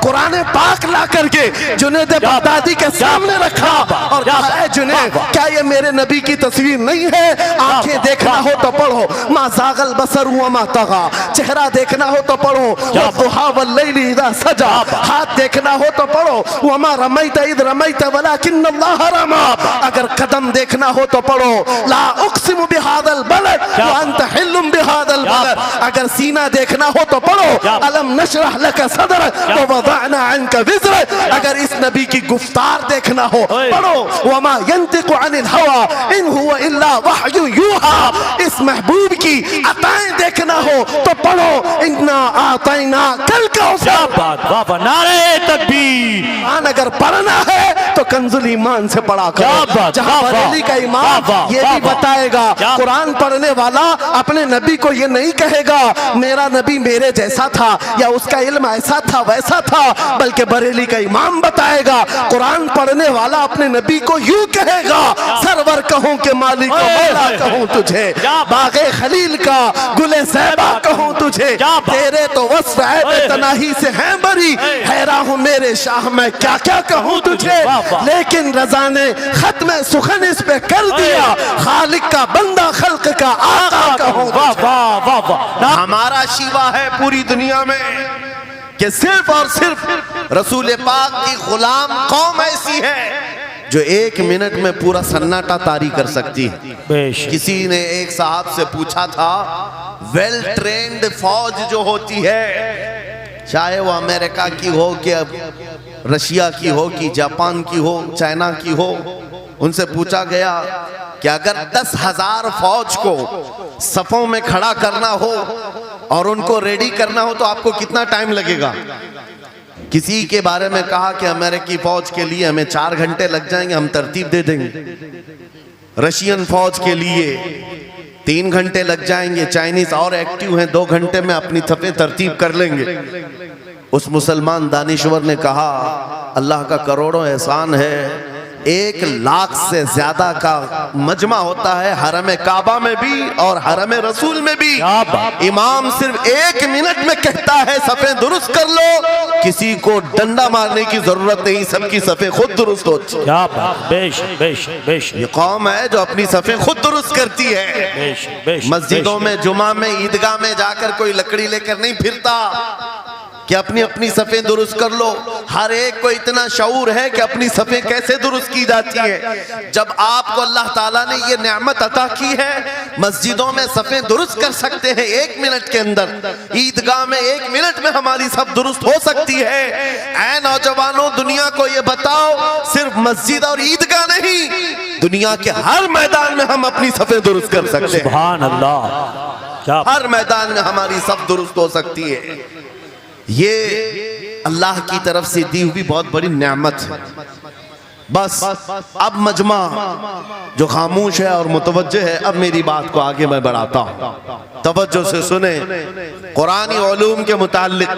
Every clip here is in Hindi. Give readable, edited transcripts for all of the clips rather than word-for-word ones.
कुरान पाक ला करके जुनैद बगदादी के सामने रखा और कहा, जुनैद क्या ये मेरे नबी की तस्वीर नहीं है? आंखें देखना हो तो पढ़ो, मा ज़ागल बसर हुआ मा तगा, चेहरा देखना हो तो पढ़ो, वद्दुहा वल्लैलि इज़ा सजा, हाथ देखना हो तो पढ़ो, वमा रमैत इज़ रमैत वलाकिन्नल्लाह रमा, अगर कदम देखना हो तो पढ़ो, ला उक़सिमु बिहादल बलद व अंत हिल्लुम बिहादल बलद, अगर सीना देखना हो तो पढ़ो, अलम नशरह लका सदरक व वदअना अन्का विज़रक, अगर इस नबी की गुफ्तार देखना हो पढ़ो, वमा यंतिकु अनिल हवा इन हुवा इल्ला वहयु यूहा, इस महबूब की अताएं देखना हो तो पढ़ो, इन्ना आतैना कल कौसर, नारे तकबीर। अगर पढ़ना है तो कंजुल ईमान से पढ़ा करो, जहां बरेली का इमाम ये भी बताएगा, कुरान पढ़ने वाला अपने नबी को ये नहीं कहेगा मेरा नबी मेरे जैसा था या उसका इल्म ऐसा था वैसा था, बल्कि बरेली का इमाम बताएगा कुरान पढ़ने वाला अपने नबी को यूं कहेगा, सरवर कहूं के मालिक को मौला कहूं तुझे, बागे खलील का गुले ज़ैबा कहूं तुझे, तेरे तो वस्फ़ ऐब तनाही से हैं बरी, हैरान हूं मेरे शाह मैं क्या क्या कहूं तुझे, लेकिन रज़ा ने खत्म सुखन इस पे कर दिया, खालिक का बंदा खल्क का आका कहूं तुझे। हमारा शिवा है पूरी दुनिया में कि सिर्फ और सिर्फ रसूल पाक की गुलाम कौम ऐसी है जो 1 मिनट में पूरा सन्नाटा तारी कर सकती है। किसी ने एक साहब से पूछा था, वेल ट्रेन्ड फौज जो होती है, चाहे वो अमेरिका की हो कि रशिया की हो कि जापान की हो, चाइना की हो, उनसे पूछा गया कि अगर 10,000 फौज को सफों में खड़ा करना हो और उनको रेडी करना हो तो आपको कितना टाइम लगेगा? किसी के बारे में कहा कि अमेरिकी फौज के लिए हमें 4 घंटे लग जाएंगे, हम तरतीब दे देंगे। रशियन फौज के लिए 3 घंटे लग जाएंगे, चाइनीज और एक्टिव हैं, 2 घंटे में अपनी सफे तरतीब कर लेंगे। उस मुसलमान दानिश्वर ने कहा, अल्लाह का करोड़ों एहसान है, 1 लाख से ज्यादा का मजमा होता है हरम काबा में भी और हरम रसूल में भी। इमाम सिर्फ 1 मिनट में कहता है सफे दुरुस्त कर लो, किसी को डंडा मारने की जरूरत नहीं, सबकी सफे खुद दुरुस्त होती है। ये कौम है जो अपनी सफे खुद दुरुस्त करती है। मस्जिदों में, जुमा में, ईदगाह में जाकर कोई लकड़ी लेकर नहीं फिरता कि अपनी अपनी सफ़ें दुरुस्त कर लो। हर एक को इतना शऊर है कि अपनी सफ़ें कैसे दुरुस्त की जाती है। जब आपको अल्लाह ताला ने ये नेमत अता की है, मस्जिदों में सफ़ें दुरुस्त कर सकते हैं 1 मिनट के अंदर, ईदगाह में 1 मिनट में हमारी सब दुरुस्त हो सकती है। ऐ नौजवानों, दुनिया को ये बताओ, सिर्फ मस्जिद और ईदगाह नहीं, दुनिया के हर मैदान में हम अपनी सफ़ें दुरुस्त कर सकते हैं। सुभान अल्लाह। हर मैदान में हमारी सब दुरुस्त हो सकती है। ये अल्लाह की तरफ से दी हुई बहुत बड़ी नेमत है। बस अब मजमा जो खामोश है और मुतवज्जे है, अब मेरी बात को आगे मैं बढ़ाता हूँ, तवज्जो से सुने। कुरानी उलूम के मुताल्लिक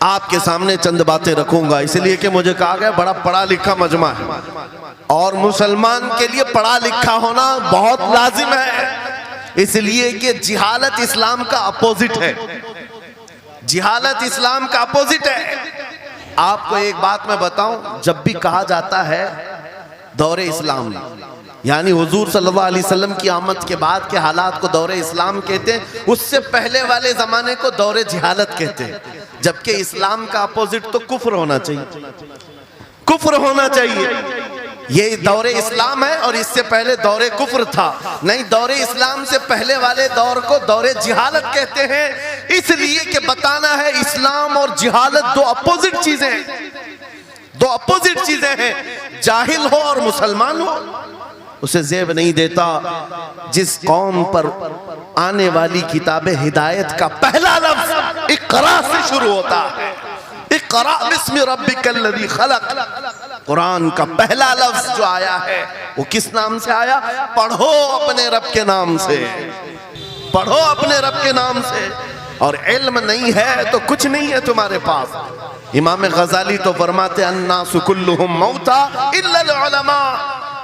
आपके सामने चंद बातें रखूंगा, इसलिए कि मुझे कहा गया बड़ा पढ़ा लिखा मजमा है और मुसलमान के लिए पढ़ा लिखा होना बहुत लाजिम है, इसलिए कि जिहालत इस्लाम का अपोजिट है। जिहालत इस्लाम का अपोजिट है। आपको एक बात मैं बताऊं, जब भी कहा जाता है दौरे इस्लाम, यानी हुजूर सल्लल्लाहु अलैहि वसल्लम की आमद के बाद के हालात को दौरे इस्लाम कहते हैं, उससे पहले वाले जमाने को दौरे जिहालत कहते हैं। जबकि इस्लाम का अपोजिट तो कुफ्र होना चाहिए, कुफ्र होना चाहिए। ये दौरे इस्लाम है और इससे पहले दौरे कुफ्र था। नहीं, दौरे इस्लाम से पहले वाले दौर को दौरे जिहालत कहते हैं, इसलिए कि बताना है इस्लाम और जिहालत दो अपोजिट चीजें हैं, दो अपोजिट चीजें हैं। जाहिल हो और मुसलमान हो उसे ज़ेब नहीं देता। जिस कौम पर आने वाली किताब हिदायत का पहला लफ्ज इक़रा से शुरू होता है, इक़रा बिस्मि रब्बिकल्लज़ी खलक़, कुरान का पहला लफ्ज जो आया है वो किस नाम से आया? पढ़ो अपने रब के नाम से, पढ़ो अपने रब के नाम से। और इल्म नहीं है तो कुछ नहीं है तुम्हारे पास। इमाम गजाली तो फरमाते अन्नासु कुल्लुहुम मौता इल्लल उलमा,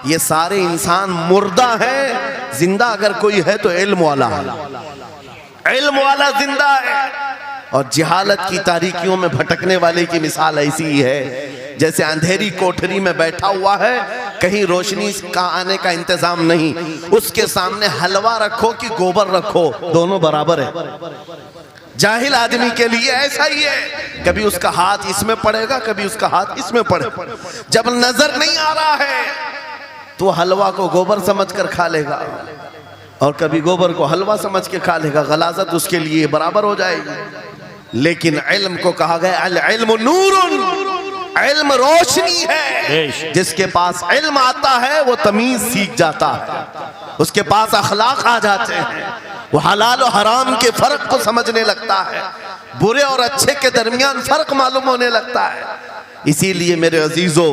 ये सारे इंसान मुर्दा हैं, जिंदा अगर कोई है तो इल्म वाला है, इल्म वाला जिंदा है। और जिहालत की तारीकियों में भटकने वाले की मिसाल ऐसी ही है जैसे अंधेरी कोठरी में बैठा हुआ है, कहीं रोशनी का आने का इंतजाम नहीं, उसके सामने हलवा रखो कि गोबर रखो, दोनों बराबर है। जाहिल आदमी के लिए ऐसा ही है, कभी उसका हाथ इसमें पड़ेगा, कभी उसका हाथ इसमें पड़ेगा। जब नजर नहीं आ रहा है तो हलवा को गोबर समझकर खा लेगा और कभी गोबर को हलवा समझ के खा लेगा, गलाजत उसके लिए बराबर हो जाएगी। लेकिन इल्म को कहा गया अल इल्मु नूरुन, इल्म रोशनी है। जिसके पास इल्म आता है वो तमीज सीख जाता है, उसके पास अखलाक आ जाते हैं, वो हलाल और हराम के फर्क को समझने लगता है, बुरे और अच्छे के दरमियान फर्क मालूम होने लगता है। इसीलिए मेरे अजीजों,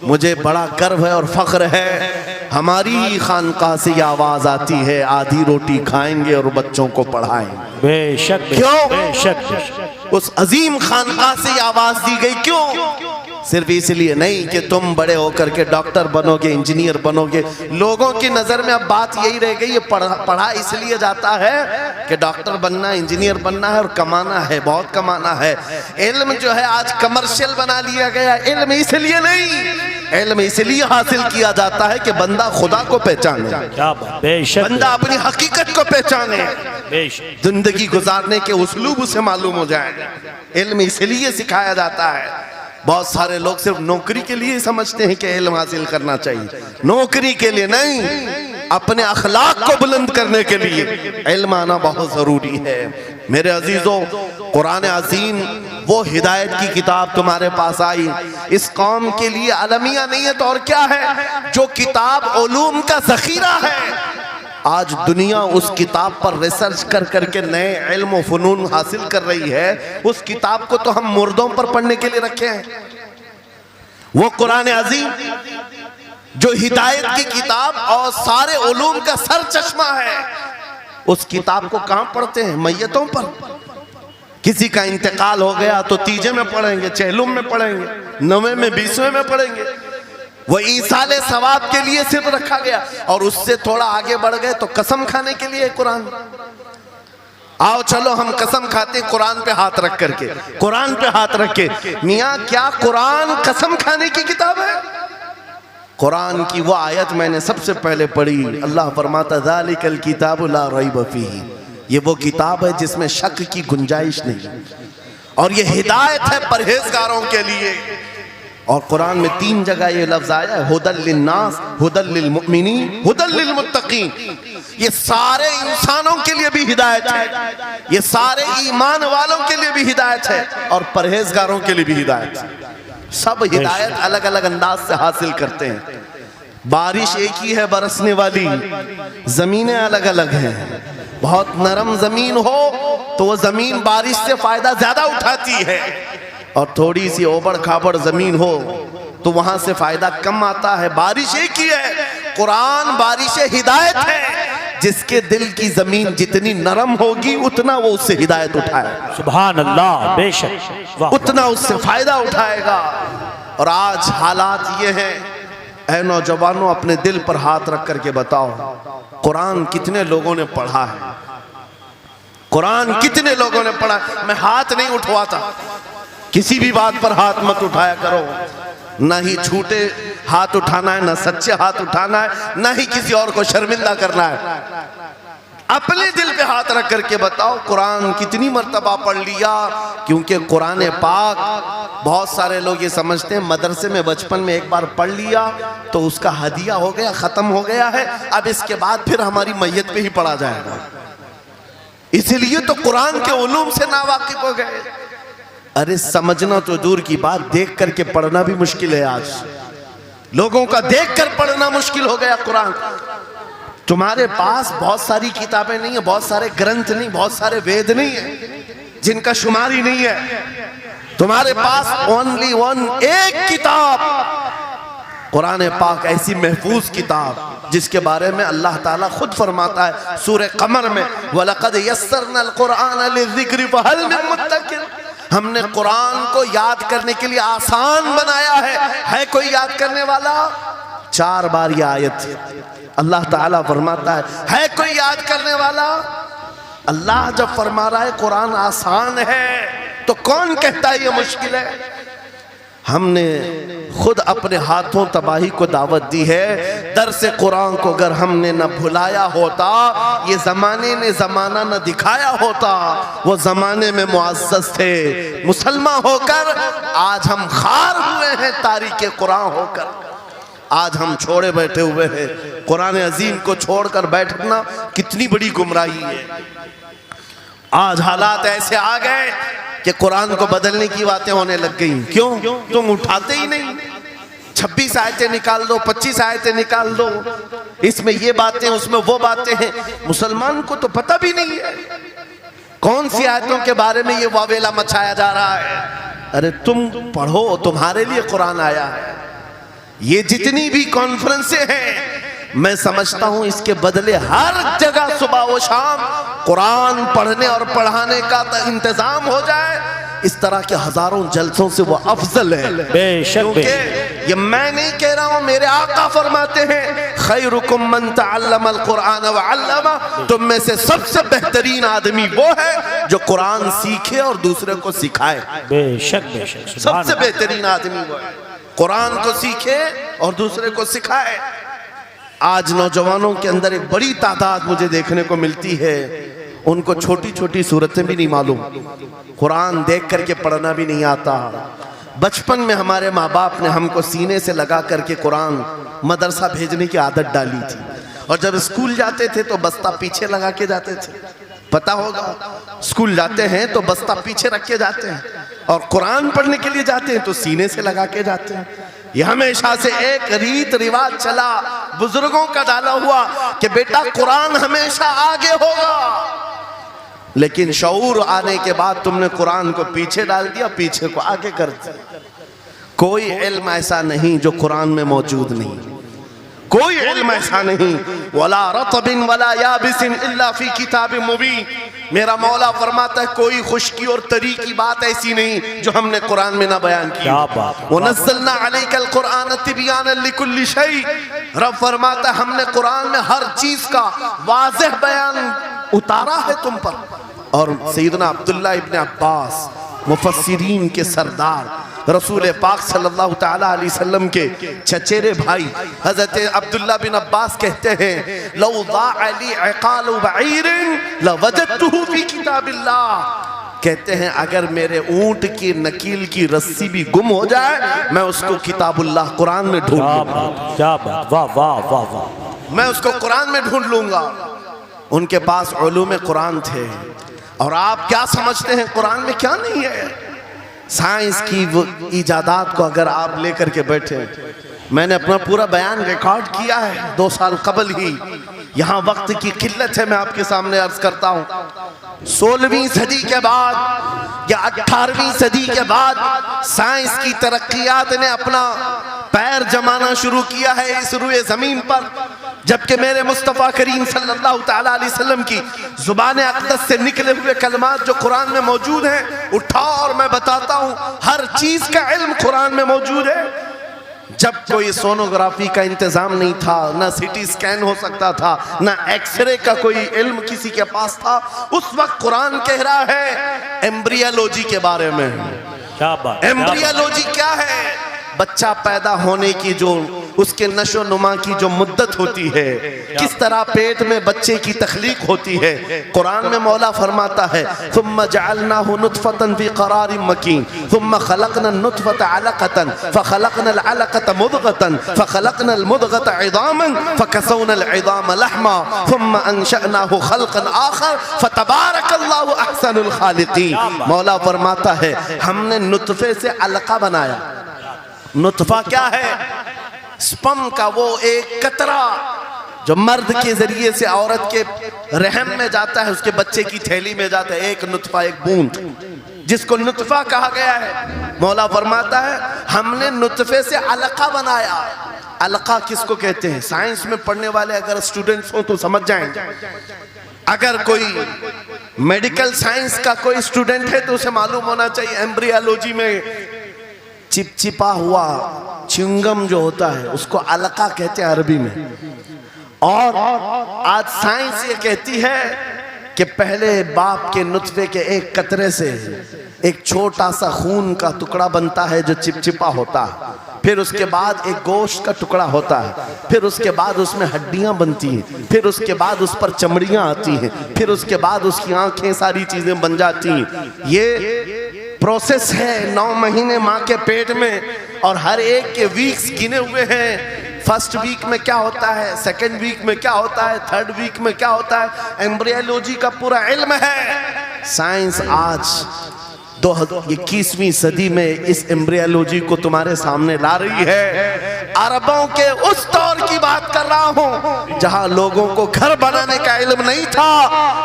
मुझे बड़ा गर्व है और फख्र है, हमारी खानकाह से ये आवाज आती है, आधी रोटी खाएंगे और बच्चों को पढ़ाएंगे। बेशक, क्यों? बेशक। उस अजीम खानकाह से ये आवाज दी गई, क्यों? सिर्फ इसलिए नहीं कि तुम बड़े होकर के डॉक्टर बनोगे, इंजीनियर बनोगे। लोगों की नजर में अब बात यही रह गई, ये पढ़ा इसलिए जाता है कि डॉक्टर बनना, इंजीनियर बनना है और कमाना है, बहुत कमाना है। इल्म जो है आज कमर्शियल बना लिया गया। इल्म इसलिए नहीं, इल्म इसलिए हासिल किया जाता है कि बंदा खुदा को पहचाने, बंदा अपनी हकीकत को पहचाने, जिंदगी गुजारने के उस्लूब उसे मालूम हो जाए। इल्म इसलिए सिखाया जाता है। बहुत सारे लोग सिर्फ नौकरी के लिए समझते हैं कि इल्म हासिल करना चाहिए, नौकरी के लिए नहीं, अपने अखलाक को बुलंद करने के लिए इल्म आना बहुत जरूरी है। मेरे अजीजों, कुरान अज़ीम वो हिदायत की किताब तुम्हारे पास आई, इस कौम के लिए अलमिया नहीं है तो और क्या है, जो किताब उलूम का जखीरा है। आज दुनिया उस किताब पर रिसर्च कर करके नए इल्म और फनून हासिल कर रही है। उस किताब को तो हम मुर्दों पर पढ़ने के लिए रखे हैं। वो कुरान अज़ीम जो हिदायत की किताब और सारे उलूम का सर चश्मा है, उस किताब को कहां पढ़ते हैं? मैयतों पर। किसी का इंतकाल हो गया तो तीजे में पढ़ेंगे, चहलुम में पढ़ेंगे, नवे में, 20वें में पढ़ेंगे। वो ईसाले सवाब के लिए सिर्फ रखा गया। और उससे थोड़ा आगे बढ़ गए तो कसम खाने के लिए कुरान। आओ चलो हम कसम खाते कुरान पे हाथ रख करके, कुरान पे हाथ रख के। मियाँ क्या कुरान कसम खाने की किताब है? कुरान की वो आयत मैंने सबसे पहले पढ़ी, अल्लाह फरमाता ज़ालिकल किताबु ला रैब फीही, ये वो किताब है जिसमें शक की गुंजाइश नहीं, और ये हिदायत है परहेजगारों के लिए। और कुरान में 3 जगह ये लफ्ज आया है, हुदल लिन्नास, हुदल लिल मुमिनीन, हुदल लिल मुत्तकीन। ये सारे इंसानों के लिए भी हिदायत है, ये सारे ईमान वालों के लिए भी हिदायत है, और परहेजगारों के लिए भी हिदायत है। सब हिदायत अलग अलग अंदाज से हासिल करते हैं। बारिश एक ही है बरसने वाली, जमीनें अलग अलग हैं। बहुत नरम जमीन हो तो वो जमीन बारिश से फायदा ज्यादा उठाती है, और थोड़ी सी ओबड़ खाबड़ जमीन हो तो वहां से फायदा कम आता है। बारिश एक ही है, कुरान बारिश हिदायत है। जिसके दिल की जमीन जितनी नरम होगी उतना वो उससे हिदायत उठाए, सुभान अल्लाह, बेशक, उतना उससे फायदा उठाएगा। और आज हालात ये हैं, ऐ नौजवानों अपने दिल पर हाथ रख करके बताओ, कुरान कितने लोगों ने पढ़ा है? कुरान कितने लोगों ने पढ़ा? मैं हाथ नहीं उठवाता, किसी भी बात पर हाथ मत उठाया करो, ना ही झूठे हाथ उठाना है, ना सच्चे हाथ उठाना है, ना ही किसी और को शर्मिंदा करना है। अपने दिल पे हाथ रख करके बताओ कुरान कितनी मर्तबा पढ़ लिया। क्योंकि कुरान पाक, बहुत सारे लोग ये समझते हैं मदरसे में बचपन में एक बार पढ़ लिया तो उसका हदिया हो गया, खत्म हो गया है, अब इसके बाद फिर हमारी मैयत पे ही पढ़ा जाएगा। इसलिए तो कुरान के उलूम से नावाकिफ हो गए। अरे समझना तो दूर की बात, देख करके पढ़ना भी मुश्किल है। आज लोगों का देख कर पढ़ना मुश्किल हो गया। कुरान तुम्हारे पास बहुत सारी किताबें नहीं है, बहुत सारे ग्रंथ नहीं, बहुत सारे वेद नहीं है जिनका शुमार ही नहीं है। तुम्हारे पास ओनली वन, एक किताब कुरान पाक, ऐसी महफूज किताब जिसके बारे में अल्लाह ताला खुद फरमाता है सूरह कमर में, वलक़द यस्सरनल कुरआन लिज़िक्रि फहल मिन मुद्दकिर। हमने कुरान को याद करने के लिए आसान बनाया है कोई याद करने वाला? 4 बार ये आयत अल्लाह ताला फरमाता है कोई याद करने वाला? अल्लाह जब फरमा रहा है कुरान आसान है तो कौन कहता है ये मुश्किल है? हमने खुद अपने हाथों तबाही को दावत दी है। दर्स कुरान को अगर हमने न भुलाया होता, ये जमाने ने जमाना न दिखाया होता, वो जमाने में मुअज़्ज़ज़ थे। मुसलमान होकर आज हम खार हुए हैं, तारीके कुरान होकर आज हम छोड़े बैठे हुए हैं। कुरान अजीम को छोड़कर बैठना कितनी बड़ी गुमराही है। आज हालात ऐसे आ गए कि कुरान को बदलने की बातें होने लग गई। क्यों? तुम उठाते ही नहीं। 26 आयतें निकाल दो, 25 आयतें निकाल दो, इसमें ये बातें उसमें वो बातें हैं। मुसलमान को तो पता भी नहीं है कौन सी आयतों के बारे में ये वावेला मचाया जा रहा है। अरे तुम पढ़ो, तुम्हारे लिए कुरान आया है। ये जितनी भी कॉन्फ्रेंसें हैं, मैं समझता हूं इसके बदले हर जगह सुबह व शाम कुरान पढ़ने और पढ़ाने का इंतजाम हो जाए। इस तरह के हजारों जलसों से वो अफजल है। क्योंकि ये मैं नहीं कह रहा हूं, मेरे आका फरमाते हैं खैरुकुम मन तअल्लमल कुरान व अल्लमा, तुम में से सबसे बेहतरीन आदमी वो है जो कुरान सीखे और दूसरे को सिखाए। बेशक बेशक, सबसे बेहतरीन आदमी वो है कुरान को सीखे और दूसरे को सिखाए। आज नौजवानों के अंदर एक बड़ी तादाद मुझे देखने को मिलती है, उनको छोटी छोटी सूरतें भी नहीं मालूम, कुरान देख करके पढ़ना भी नहीं आता। बचपन में हमारे माँ बाप ने हमको सीने से लगा करके कुरान मदरसा भेजने की आदत डाली थी, और जब स्कूल जाते थे तो बस्ता पीछे लगा के जाते थे। पता होगा, स्कूल जाते हैं तो बस्ता पीछे रख के जाते हैं, और कुरान पढ़ने के लिए जाते हैं तो सीने से लगा के जाते हैं। ये हमेशा से एक रीत रिवाज चला, बुजुर्गों का डाला हुआ कि बेटा कुरान हमेशा आगे होगा। लेकिन शऊर आने के बाद तुमने कुरान को पीछे डाल दिया, पीछे को आगे कर दिया। कोई इल्म ऐसा नहीं जो कुरान में मौजूद नहीं, कोई इल्म ऐसा नहीं। वला रतबिन वला याबिसिन इल्ला फी किताबिन मुबीन, मेरा मौला फरमाता है कोई खुश्की और तरी की बात ऐसी नहीं जो हमने कुरान में ना बयान की। वनज़्ज़लना अलैकल कुरान तिबयानन लिकुल्लि शै, रब फरमाता है हमने कुरान में हर चीज का वाज़ेह बयान उतारा है तुम पर। और सैयदना अब्दुल्लाह इब्न अब्बास मुफस्सिरीन के सरदार, रसूल पाक सल्लल्लाहु ताला अलैहि वसल्लम के चचेरे भाई हजरत अब्दुल्लाह बिन अब्बास कहते हैं लौ ज़ाअली इक़ालु बईरिन लवजदतुहु फी किताबिल्लाह, कहते हैं अगर मेरे ऊंट की नकील की रस्सी भी गुम हो जाए मैं उसको किताबुल्लाह कुरान में ढूंढ लूंगा। क्या बात, वाह वाह वाह वाह, मैं उसको कुरान में ढूंढ लूंगा। उनके पास उलूम कुरान थे। और आप क्या समझते हैं कुरान में क्या नहीं है? साइंस की वो इजादात को अगर आप लेकर के बैठे, मैंने अपना पूरा बयान रिकॉर्ड किया है 2 साल कबल ही। यहाँ वक्त की किल्लत है, मैं आपके सामने अर्ज करता हूँ 16वीं सदी के बाद या 18वीं सदी के बाद साइंस की तरक्कियात ने अपना पैर जमाना शुरू किया है इस रुए जमीन पर, जबकि मेरे मुस्तफ़ा करीम सल्लल्लाहु ताला अलैहि वसल्लम की ज़ुबान अक़दस से निकले हुए कलमात जो कुरान में मौजूद हैं, उठाओ और मैं बताता हूँ हर चीज का इल्म कुरान में मौजूद है। जब कोई सोनोग्राफी का इंतजाम नहीं था, ना सिटी स्कैन हो सकता था, ना एक्सरे का कोई इल्म किसी के पास था, उस वक्त कुरान कह रहा है एम्ब्रियोलॉजी के बारे में। क्या बात, एम्ब्रियोलॉजी क्या है? बच्चा पैदा होने की जो उसके नशो नुमा की जो मुद्दत होती है, किस तरह पेट में बच्चे की तख्लीक होती है। कुरान में मौला फरमाता है सुम्मा जअलनाहु नुतफतन फी क़रारिन मकीन सुम्मा खलक़ना नुतफत अलक़तन फ़खलक़ना अलक़त मुदग़तन फ़खलक़ना मुदग़त इज़ामन फ़कसौना इज़ाम लहमा सुम्मा अंशअनाहु ख़ल्क़न आख़र फ़तबारकल्लाहु अहसनुल ख़ालिक़ीन। मौला फरमाता है हमने नुतफे से अलक़ा बनाया। नुतफा क्या है? स्पर्म का वो एक कतरा जो मर्द के जरिए से औरत के रहम में जाता है, उसके बच्चे की थैली में जाता है, एक नुतफा, एक बूंद, जिसको नुतफा कहा गया है। मौला फरमाता है हमने नुतफे से अलका बनाया। अलका किसको कहते हैं? साइंस में पढ़ने वाले अगर स्टूडेंट्स हो तो समझ जाएंगे। अगर कोई मेडिकल साइंस का कोई स्टूडेंट है तो उसे मालूम होना चाहिए एम्ब्रियोलॉजी में चिपचिपा हुआ चिंगम जो होता है उसको अलका कहते हैं अरबी में। और आज साइंस ये कहती है कि पहले बाप के नुत्फे के एक कतरे से एक छोटा सा खून का टुकड़ा बनता है जो चिपचिपा होता है, फिर उसके बाद एक गोश्त का टुकड़ा होता है, फिर उसके बाद उसमें हड्डियां बनती हैं, फिर उसके बाद उस पर चमड़ियां आती हैं, फिर उसके बाद उसकी आंखें, सारी चीजें बन जाती हैं। ये प्रोसेस है 9 महीने माँ के पेट में, और हर एक के वीक्स गिने हुए हैं। फर्स्ट वीक में क्या होता है, सेकंड वीक में क्या होता है, थर्ड वीक में क्या होता है, एम्ब्रियोलॉजी का पूरा इल्म है। साइंस आज 21वीं सदी में इस एम्ब्रियोलॉजी को तुम्हारे सामने ला रही है। अरबों के उस दौर की बात कर रहा हूं जहां लोगों को घर बनाने का इल्म नहीं था,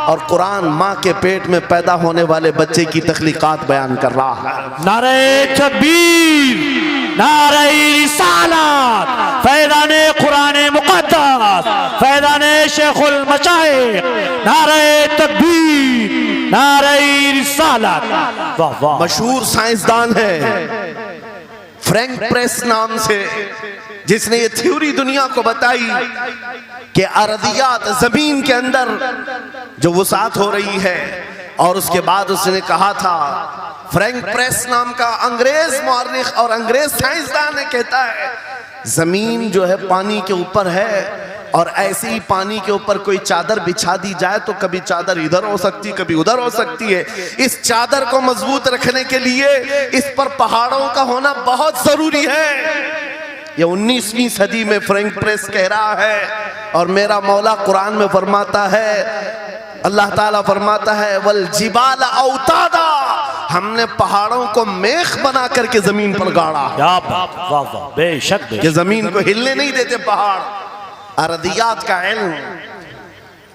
और कुरान माँ के पेट में पैदा होने वाले बच्चे की तख्लीकात बयान कर रहा है। नारे तकबीर, नारे रिसालत, फैज़ाने कुरान मुक़द्दस, फैज़ाने शेखुल मशाइख, नारे तकबीर, नारे रिसालत। वाह वाह। मशहूर साइंसदान है फ्रैंक प्रेस नाम से, जिसने ये थ्योरी दुनिया को बताई कि अर्दियात, जमीन के अंदर जो वसात हो रही है, और उसके बाद उसने कहा था, फ्रैंक प्रेस नाम का अंग्रेज मुअर्रिख और अंग्रेज साइंसदान ने कहता है, जमीन जो है पानी के ऊपर है, और ऐसे ही पानी के ऊपर कोई चादर बिछा दी जाए तो कभी चादर इधर हो सकती, कभी उधर हो सकती है। इस चादर को मजबूत रखने के लिए इस पर पहाड़ों का होना बहुत जरूरी है। ये 19वीं सदी में फ्रैंक प्रेस कह रहा है, और मेरा मौला कुरान में फरमाता है, अल्लाह ताला फरमाता है, वल जिबाल औतादा, हमने पहाड़ों को मेख बना करके जमीन पर गाड़ा। क्या बात, वाह वाह, बेशक कि जमीन को हिलने नहीं देते पहाड़। अर्दियात का इल्म,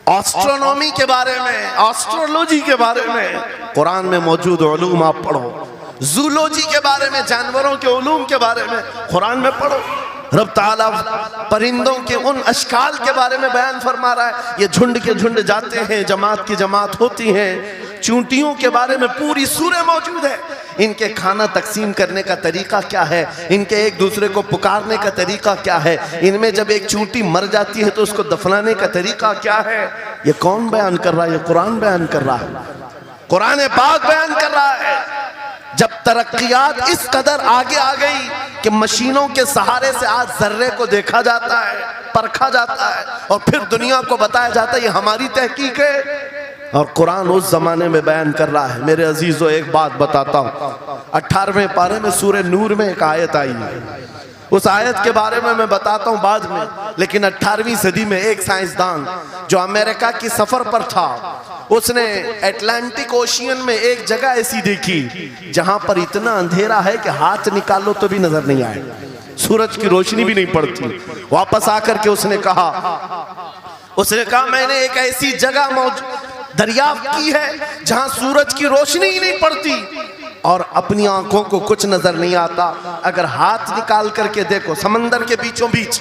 एस्ट्रोनॉमी के बारे में, एस्ट्रोलॉजी के बारे में कुरान में मौजूद उलूम आप पढ़ो। जूलॉजी के बारे में, जानवरों के उलूम के बारे में कुरान में पढ़ो। रब ताला परिंदों के उन अशकाल के बारे में बयान फरमा रहा है, ये झुंड के झुंड जाते हैं, जमात की जमात होती हैं। चूंटियों के बारे में पूरी सूरह मौजूद है, इनके खाना तकसीम करने का तरीका क्या है, इनके एक दूसरे को पुकारने का तरीका क्या है, इनमें जब एक चूंटी मर जाती है तो उसको दफनाने का तरीका क्या है। ये कौन बयान कर रहा है? ये कुरान बयान कर रहा है, कुरान पाक बयान कर रहा है। जब तरक्कियात इस कदर आगे आ गई कि मशीनों के सहारे से आज जर्रे को देखा जाता है, परखा जाता है, और फिर दुनिया को बताया जाता है ये हमारी तहकीक है, और कुरान उस जमाने में बयान कर रहा है। मेरे अजीजों, एक बात बताता हूँ, 18वें पारे में सूरह नूर में एक आयत आई है, उस आयत के बारे में मैं बताता हूँ बाद में। लेकिन 18वीं सदी में एक साइंसदान जो अमेरिका की सफर पर था, उसने अटलांटिक ओशियन में एक जगह ऐसी देखी जहां पर इतना अंधेरा है कि हाथ निकालो तो भी नजर नहीं आए, सूरज की रोशनी भी नहीं पड़ती। वापस आकर के उसने कहा मैंने एक ऐसी जगह दरियाफ्त की है जहां सूरज की रोशनी ही नहीं पड़ती और अपनी आंखों को कुछ नजर नहीं आता। अगर हाथ निकाल करके देखो, समंदर के बीचों बीच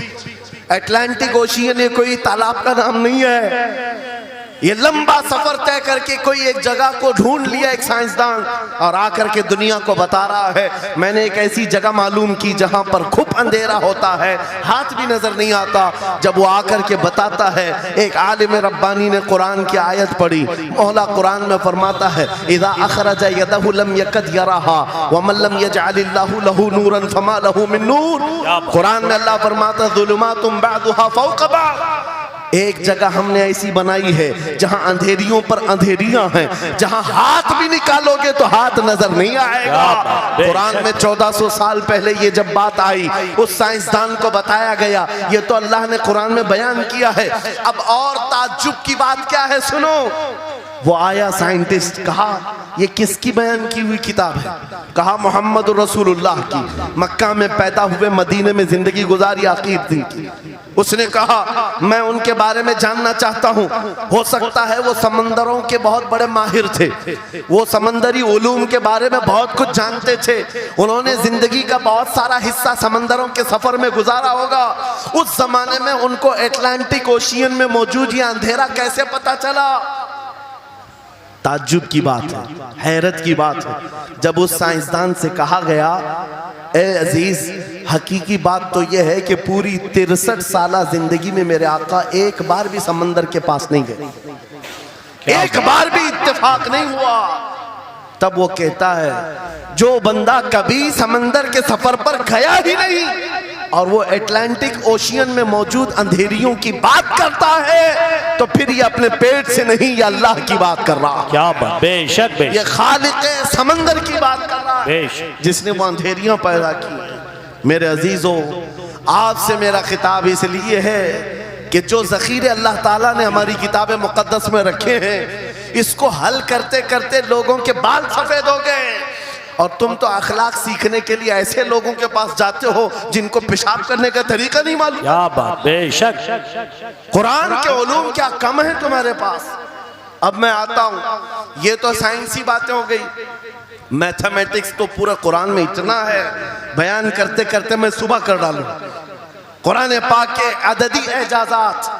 अटलांटिक ओशियन, ये कोई तालाब का नाम नहीं है। ये लंबा सफर तय करके कोई एक जगह को ढूंढ लिया एक साइंसदान, और आकर के दुनिया को बता रहा है मैंने एक ऐसी जगह मालूम की जहां पर खूब अंधेरा होता है, हाथ भी नजर नहीं आता। जब वो आकर के बताता है, एक आलिम रब्बानी ने कुरान की आयत पढ़ी, मौला कुरान में फरमाता है, इज़ा अखरजा यदहु लम यकद यराहा व मन लम यजअलिल्लाहु लहू नूरन फमा लहू मिन नूर। कुरान में अल्लाह फरमाता है, ज़ुलुमातुम बअदुहा फौक़ बअद। एक जगह हमने ऐसी बनाई है जहां अंधेरियों पर अंधेरियां हैं, जहां हाथ भी निकालोगे तो हाथ नजर नहीं आएगा। कुरान में 1400 साल पहले ये जब बात आई, उस साइंसदान को बताया गया, ये तो अल्लाह ने कुरान में बयान किया है। अब और ताज्जुब की बात क्या है, सुनो। वो आया साइंटिस्ट, कहा ये किसकी बयान की हुई किताब है? कहा मोहम्मद रसूलुल्लाह की, मक्का में पैदा हुए, मदीने में जिंदगी गुजारी, आखिर दिन की। उसने कहा मैं उनके बारे में जानना चाहता हूँ, हो सकता है वो समंदरों के बहुत बड़े माहिर थे, वो समंदरी उलूम के बारे में बहुत कुछ जानते थे, उन्होंने जिंदगी का बहुत सारा हिस्सा समंदरों के सफर में गुजारा होगा। उस जमाने में उनको अटलांटिक ओशियन में मौजूद ये अंधेरा कैसे पता चला? ताज्जुब की बात है, हैरत की बात है। जब उस साइंसदान से कहा गया, ए अजीज, हकीकी बात तो यह है कि पूरी 63 साला जिंदगी में मेरे आका एक बार भी समंदर के पास नहीं गए, एक बार भी इत्तेफाक नहीं हुआ। तब वो कहता है जो बंदा कभी समंदर के सफर पर गया ही नहीं और वो अटलांटिक ओशियन में मौजूद अंधेरियों की बात करता है तो फिर ये अपने पेट से नहीं, ये अल्लाह की बात कर रहा है। क्या बात, बेशक ये बेशक खालिक समंदर की बात कर रहा है, बेशक। जिसने वो अंधेरियां पैदा की। मेरे अजीजों, आपसे मेरा खिताब इसलिए है कि जो ज़ख़ीरे अल्लाह ताला ने हमारी किताब मुक़द्दस में रखे हैं, इसको हल करते करते लोगों के बाल सफ़ेद हो गए और तुम तो अखलाक सीखने के लिए ऐसे लोगों के पास जाते हो जिनको पेशाब करने का तरीका नहीं मालूम। क्या बात, बेशक। कुरान के उलूम क्या कम है तुम्हारे पास। अब मैं आता हूँ, ये तो साइंसी बातें हो गई, मैथमेटिक्स तो पूरा कुरान में इतना है, बयान करते करते मैं सुबह कर डालूं। कुरान पाक के अददी एजाजात,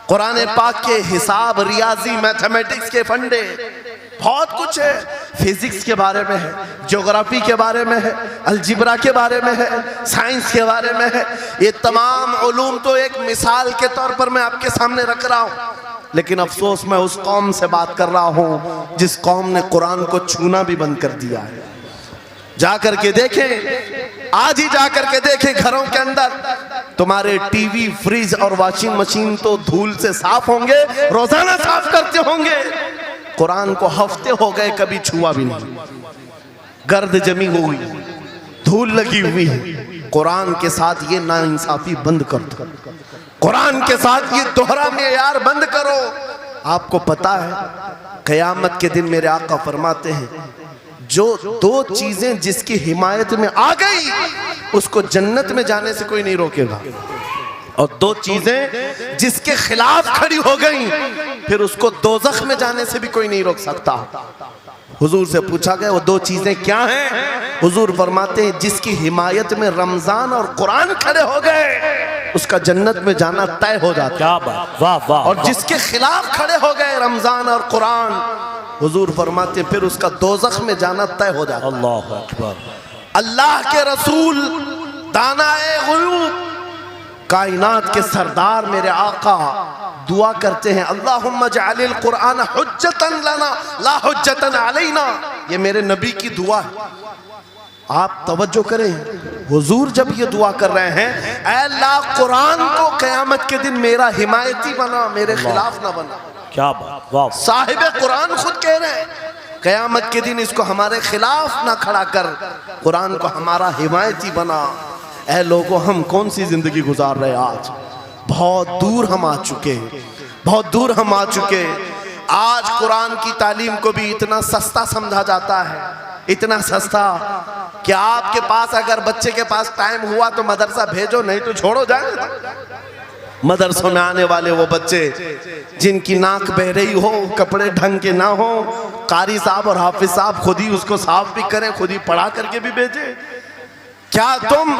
कुरान पाक के हिसाब, रियाजी, मैथमेटिक्स के फंडे, बहुत कुछ है। फिजिक्स के बारे में है, ज्योग्राफी के बारे में है, अलजिब्रा के बारे में है, साइंस के बारे में है। ये तमाम उलूम तो एक मिसाल के तौर पर मैं आपके सामने रख रहा हूँ, लेकिन अफसोस मैं उस कौम से बात कर रहा हूँ जिस कौम ने कुरान को छूना भी बंद कर दिया है। जाकर के देखें, आज ही जाकर के देखें, घरों के अंदर तुम्हारे टीवी, फ्रिज और वॉशिंग मशीन तो धूल से साफ होंगे, रोजाना साफ करते होंगे। कुरान को हफ्ते हो गए कभी छुआ भी नहीं, गर्द जमी हुई, धूल लगी हुई है। कुरान के साथ ये नाइंसाफी बंद कर दो, कुरान के साथ ये दोहरा मेयार बंद करो। आपको पता है क़यामत के दिन मेरे आका फरमाते हैं जो दो चीजें जिसकी हिमायत में आ गई उसको जन्नत में जाने से कोई नहीं रोकेगा, और दो चीजें जिसके खिलाफ खड़ी हो गई फिर उसको दोज़ख में जाने से भी कोई नहीं रोक सकता। हुजूर से पूछा गया वो दो चीजें क्या हैं? हुजूर फरमाते हैं जिसकी हिमायत में रमजान और कुरान खड़े हो गए उसका जन्नत में जाना तय हो जाता। क्या बात, वाह वाह। और जिसके खिलाफ खड़े हो गए रमजान और कुरान, हुजूर फरमाते फिर उसका दोज़ख में जाना तय हो जाता। अल्लाह अकबर। अल्लाह के रसूल, दानाए गुयूब, कायनात के सरदार मेरे आका दुआ करते हैं अल्लाहुम्मा जअलिल कुरान हुज्जतन लना ला हुज्जतन अलैना। ये मेरे नबी की दुआ है, आप तवज्जो करें। हुजूर जब ये दुआ कर रहे हैं, ऐ अल्लाह कुरान को क़यामत के दिन मेरा हिमायती बना, मेरे खिलाफ ना बना। क्या बात, वाह। साहिब कुरान खुद कह रहे हैं क़यामत के दिन इसको हमारे खिलाफ ना खड़ा कर, कुरान को हमारा हिमायती बना। ऐ लोगों, हम कौन सी जिंदगी गुजार रहे आज? बहुत दूर हम आ चुके, बहुत दूर हम आ चुके। आज कुरान की तालीम को भी इतना सस्ता समझा जाता है, इतना सस्ता कि आपके पास अगर बच्चे के पास टाइम हुआ तो मदरसा भेजो, नहीं तो छोड़ो, जाए। मदरसों में आने वाले वो बच्चे जिनकी नाक बह रही हो, कपड़े ढंग के ना हो, कारी साहब और हाफिज साहब खुद ही उसको साफ भी करें, खुद ही पढ़ा करके भी भेजे। क्या तुम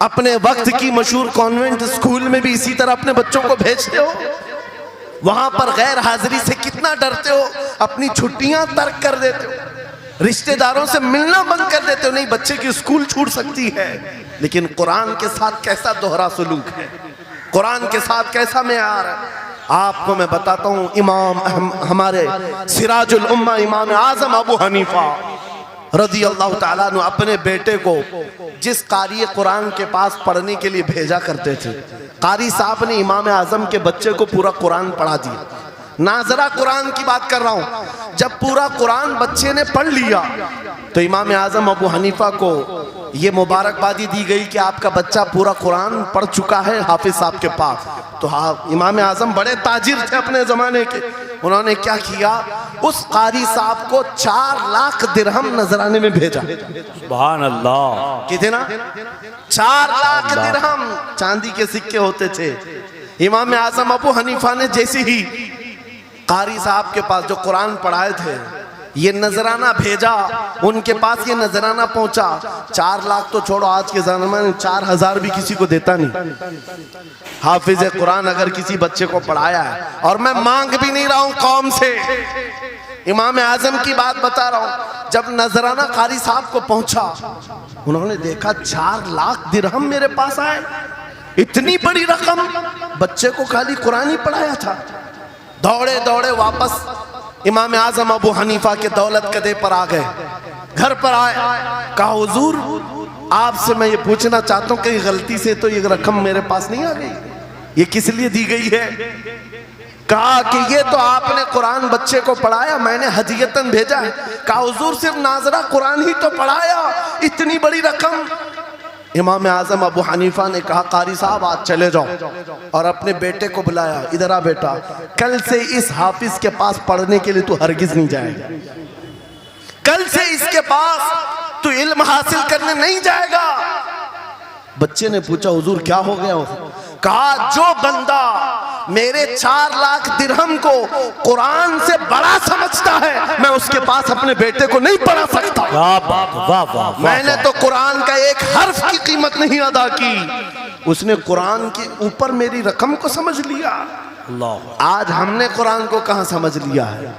अपने वक्त की मशहूर कॉन्वेंट स्कूल में भी इसी तरह अपने बच्चों को भेजते हो? वहां पर गैर हाजिरी से कितना डरते हो, अपनी छुट्टियां तर्क कर देते हो, रिश्तेदारों से मिलना बंद कर देते हो। नहीं, बच्चे की स्कूल छूट सकती है, लेकिन कुरान के साथ कैसा दोहरा सलूक है, कुरान के साथ कैसा मेयार है, आपको मैं बताता हूँ। इमाम हमारे सिराजुल उम्मा इमाम आजम अबू हनीफा रज़ी अल्लाह ताला अन्हु अपने बेटे को जिस कारी कुरान के पास पढ़ने के लिए भेजा करते थे, कारी साहब ने इमाम आजम के बच्चे को पूरा कुरान पढ़ा दिया। नाजरा कुरान की बात कर रहा हूँ। जब पूरा कुरान बच्चे ने पढ़ लिया तो इमाम आजम अबू हनीफा को ये मुबारकबादी दी गई कि आपका बच्चा पूरा कुरान पढ़ चुका है हाफिज साहब के पास। तो हाँ, इमाम आजम बड़े ताजिर थे अपने ज़माने के। उन्होंने क्या किया, उस कारी साहब को 4 लाख दिरहम नजराने में भेजा। सुभान अल्लाह। कितना? 4 लाख दिरहम चांदी के सिक्के होते थे। इमाम आजम अबू हनीफा ने जैसे ही कारी साहब के पास जो कुरान पढ़ाए थे ये नजराना भेजा, उनके पास ये नजराना पहुंचा, 4 लाख तो छोड़ो, आज के ज़माने में 4000 भी किसी को देता नहीं। हाफिज कुरान अगर किसी बच्चे को पढ़ाया है, और मैं मांग भी नहीं रहा हूं कौम से, इमाम आजम की बात बता रहा हूं। जब नजराना कारी साहब को पहुंचा, उन्होंने देखा 4 लाख दिरहम मेरे पास आए, इतनी बड़ी रकम, बच्चे को खाली कुरान ही पढ़ाया था। दौड़े दौड़े वापस इमाम आजम अबू हनीफा के दौलत कदे पर आ गए। घर पर आए, कहा हुजूर आपसे मैं ये पूछना चाहता हूँ कहीं गलती से तो ये रकम मेरे पास नहीं आ गई, ये किस लिए दी गई है? कहा कि ये तो आपने कुरान बच्चे को पढ़ाया, मैंने हदियतन भेजा है। कहा हुजूर सिर्फ नाजरा कुरान ही तो पढ़ाया, इतनी बड़ी रकम। इमाम आजम अबू हनीफा ने कहा कारी साहब आज चले जाओ, और अपने बेटे को बुलाया, इधर आ बेटा, कल से इस हाफिज के पास पढ़ने के लिए तू हरगिज नहीं जाएगा, कल से इसके पास तू इल्म हासिल करने नहीं जाएगा। बच्चे ने पूछा हुजूर क्या हो गया? कहा जो बंदा मेरे 4 लाख दिरहम को कुरान से बड़ा समझता है, मैं उसके पास अपने बेटे को नहीं पढ़ा सकता। मैंने तो कुरान का एक हर्फ की कीमत नहीं अदा की, उसने कुरान के ऊपर मेरी रकम को समझ लिया। आज हमने कुरान को कहां समझ लिया है?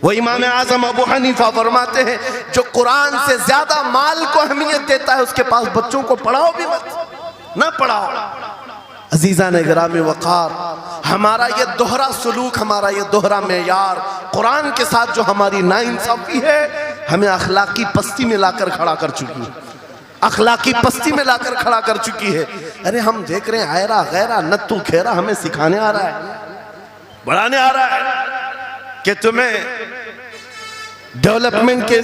वो इमाम आजम अबू हनीफा फरमाते हैं जो कुरान से ज्यादा माल को अहमियत देता है उसके पास बच्चों को पढ़ाओ भी मत, ना पढ़ाओ। अजीजा ने गिरामी वक़ार, हमारा ये दोहरा सलूक, हमारा ये दोहरा मेयार कुरान के साथ जो हमारी नाइंसाफी है, हमें अखलाकी पस्ती में लाकर खड़ा कर चुकी है, अखलाकी पस्ती में लाकर खड़ा कर चुकी है। अरे हम देख रहे हैं आयरा गैरा नत्तू खेरा हमें सिखाने आ रहा है, बढ़ाने आ रहा है कि तुम्हें डेवलपमेंट के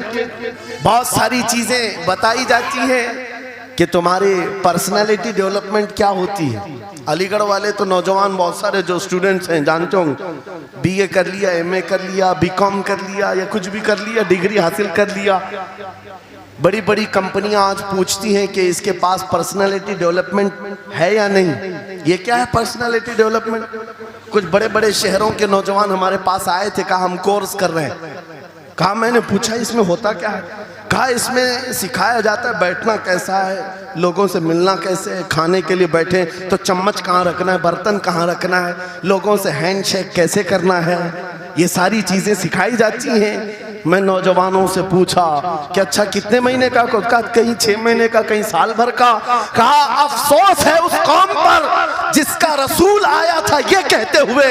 बहुत सारी चीजें बताई जाती हैं कि तुम्हारी पर्सनालिटी डेवलपमेंट क्या होती है। अलीगढ़ वाले तो नौजवान बहुत सारे जो स्टूडेंट्स हैं जानते होंगे, बीए कर लिया, एमए कर लिया, बीकॉम कर लिया या कुछ भी कर लिया, डिग्री हासिल कर लिया। बड़ी बड़ी कंपनियां आज पूछती हैं कि इसके पास पर्सनालिटी डेवलपमेंट है या नहीं। ये क्या है पर्सनालिटी डेवलपमेंट? कुछ बड़े बड़े शहरों के नौजवान हमारे पास आए थे, कहा हम कोर्स कर रहे हैं। कहा मैंने पूछा इसमें होता क्या है? कहा इसमें सिखाया जाता है बैठना कैसा है, लोगों से मिलना कैसे है, खाने के लिए बैठे तो चम्मच कहाँ रखना है, बर्तन कहाँ रखना है, लोगों से हैंडशेक कैसे करना है, ये सारी चीज़ें सिखाई जाती हैं। मैं नौजवानों से पूछा कि अच्छा कितने महीने का? कहा कहीं 6 महीने का, कहीं साल भर का। कहा अफसोस है उस कौम पर जिसका रसूल आया था ये कहते हुए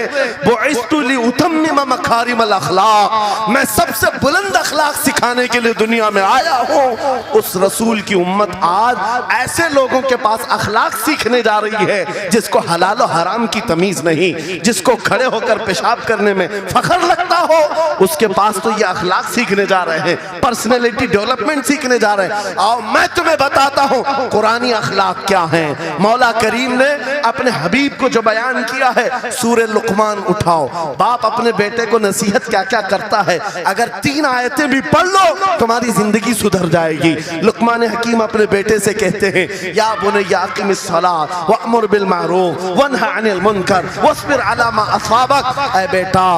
बुइस्तु लिउतम्मिम मकारिमल अखलाक, मैं सबसे बुलंद अखलाक सिखाने के लिए दुनिया में आया हूँ। उस रसूल की उम्मत आज ऐसे लोगों के पास अखलाक सीखने जा रही है जिसको हलाल और हराम की तमीज नहीं, जिसको खड़े होकर पेशाब करने में फख्र लगता हो, उसके पास तो ये अखलाक सीखने जा रहे हैं, पर्सनैलिटी डेवलपमेंट सीखने जा रहे हैं। और मैं तुम्हें बताता हूं कुरानी अखलाक क्या है। मौला करीम ने अपने हबीब को जो बयान किया है, सूरह लुकमान उठाओ, बाप अपने बेटे को नसीहत क्या क्या करता है, अगर 3 आयतें भी पढ़ लो तुम्हारी जिंदगी सुधर जाएगी। लुकमान हकीम अपने बेटे से कहते हैं या बुनय्या अक़िमिस सलात वअमुर बिल मारूफ वन्हा अनिल मुनकर वस्बिर अला मा असाबक, ऐ बेटा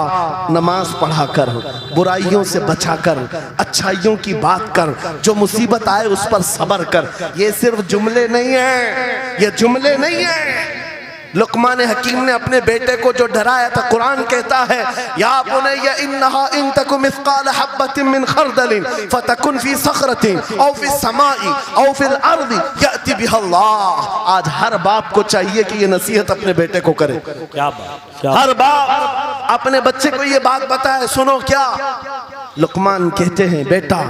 नमाज पढ़ा कर, बुराइयों से बचा कर, अच्छाइयों की बात कर, जो मुसीबत आए उस पर सब्र कर। ये सिर्फ जुमले नहीं है, ये जुमले नहीं है। लुकमान हकीम ने अपने बेटे को जो डराया था, कुरान कहता है या बुनय्या इन्नहा इन तकु मिस्काल हब्बतिन मिन खरदलिन फतकुन फी सखरतिन औ फी समाई औ फिल अर्दी याति बिहल्लाह। आज हर बाप को चाहिए कि ये नसीहत अपने बेटे को करे। क्या बात, हर बाप अपने बच्चे को ये बात बताए, सुनो क्या। लुकमान कहते हैं बेटा